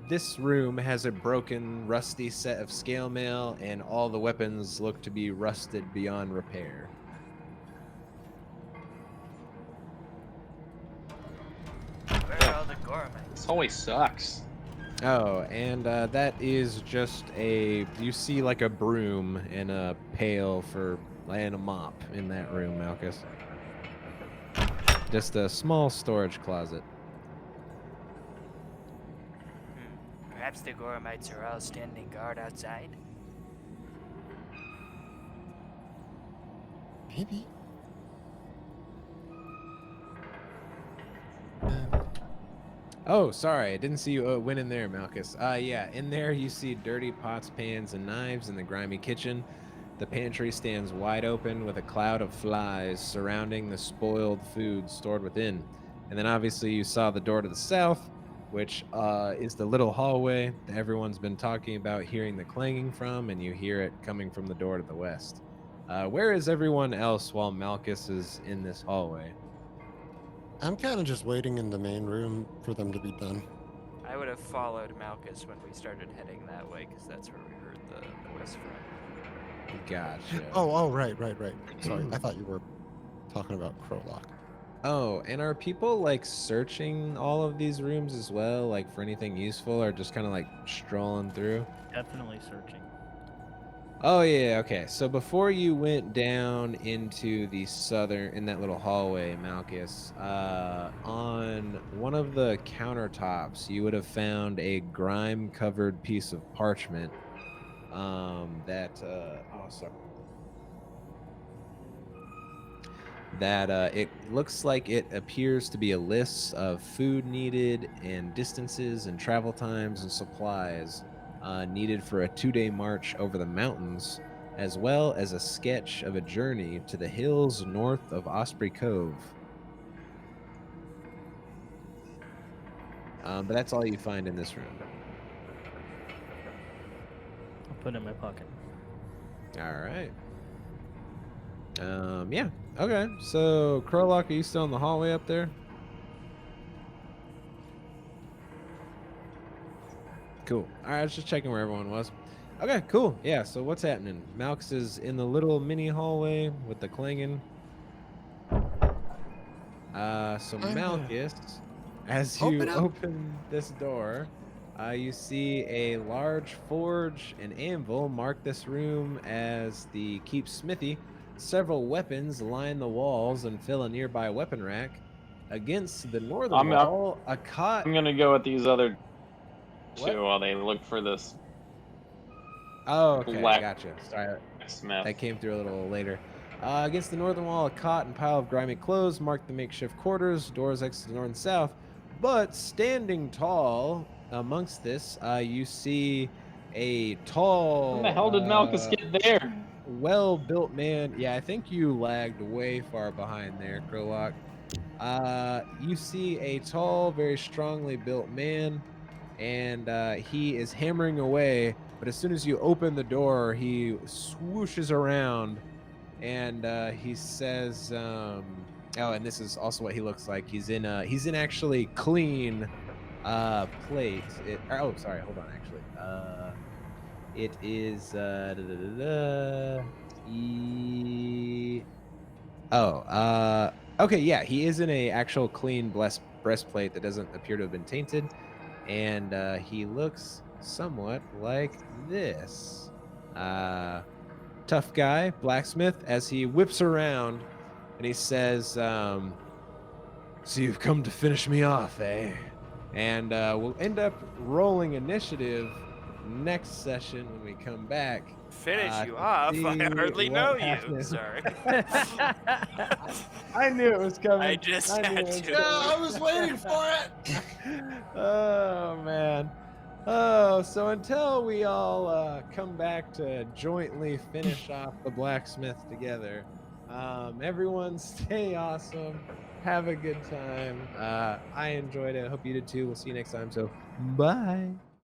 S1: This room has a broken, rusty set of scale mail, and all the weapons look to be rusted beyond repair.
S4: Where are all the gourmets?
S3: This always sucks.
S1: Oh, and that is just you see like a broom and a pail and a mop in that room, Malchus. Just a small storage closet.
S4: Perhaps the gourmets are all standing guard outside.
S5: Maybe.
S1: Oh, sorry, I didn't see you went in there, Malchus. Yeah, in there you see dirty pots, pans, and knives in the grimy kitchen. The pantry stands wide open with a cloud of flies surrounding the spoiled food stored within. And then obviously you saw the door to the south, which is the little hallway that everyone's been talking about hearing the clanging from, and you hear it coming from the door to the west. Where is everyone else while Malchus is in this hallway?
S5: I'm kind of just waiting in the main room for them to be done.
S4: I would have followed Malchus when we started heading that way, because that's where we heard the west from.
S1: Gotcha.
S5: Oh, right. Sorry, I thought you were talking about Krolok.
S1: Oh, and are people like searching all of these rooms as well, like for anything useful, or just kind of like strolling through?
S2: Definitely searching.
S1: Oh yeah, okay. So before you went down into the southern, in that little hallway, Malchus, on one of the countertops, you would have found a grime-covered piece of parchment. It looks like it appears to be a list of food needed and distances and travel times and supplies needed for a 2-day march over the mountains, as well as a sketch of a journey to the hills north of Osprey Cove. But that's all you find in this room.
S2: I'll put it in my pocket.
S1: All right. Yeah. Okay. So, Krolok, are you still in the hallway up there? Cool. All right, I was just checking where everyone was. Okay, cool. Yeah, so what's happening? Malchus is in the little mini hallway with the clanging. So Malchus, as you open this door, you see a large forge and anvil mark this room as the keep smithy. Several weapons line the walls and fill a nearby weapon rack. Against the northern wall, a cot.
S3: I'm gonna go with these other
S1: What?
S3: two while they look for this.
S1: Oh, okay,
S3: Black
S1: gotcha. Sorry,
S3: Smith.
S1: that came through a little later. Against the northern wall, a cot and pile of grimy clothes mark the makeshift quarters. Doors exit the north and south. But standing tall amongst this, you see a tall.
S3: When the hell did Malchus get there?
S1: Well-built man. Yeah, I think you lagged way far behind there, Krolok. You see a tall, very strongly built man, and he is hammering away. But as soon as you open the door, he swooshes around, and he says, "Oh, and this is also what he looks like. He's in actually clean plate. Sorry, hold on. Actually, it is okay, yeah, he is in a actual clean breastplate that doesn't appear to have been tainted, and he looks somewhat like this. Tough guy, blacksmith, as he whips around, and he says, "So you've come to finish me off, eh?" And we'll end up rolling initiative next session when we come back.
S4: Finish you off? I hardly know you. Sorry.
S1: I knew it was coming.
S4: I just had to.
S5: Yeah, I was waiting for it.
S1: Oh, man. Oh, so until we all come back to jointly finish off the blacksmith together, everyone stay awesome. Have a good time. I enjoyed it. I hope you did too. We'll see you next time. So, bye.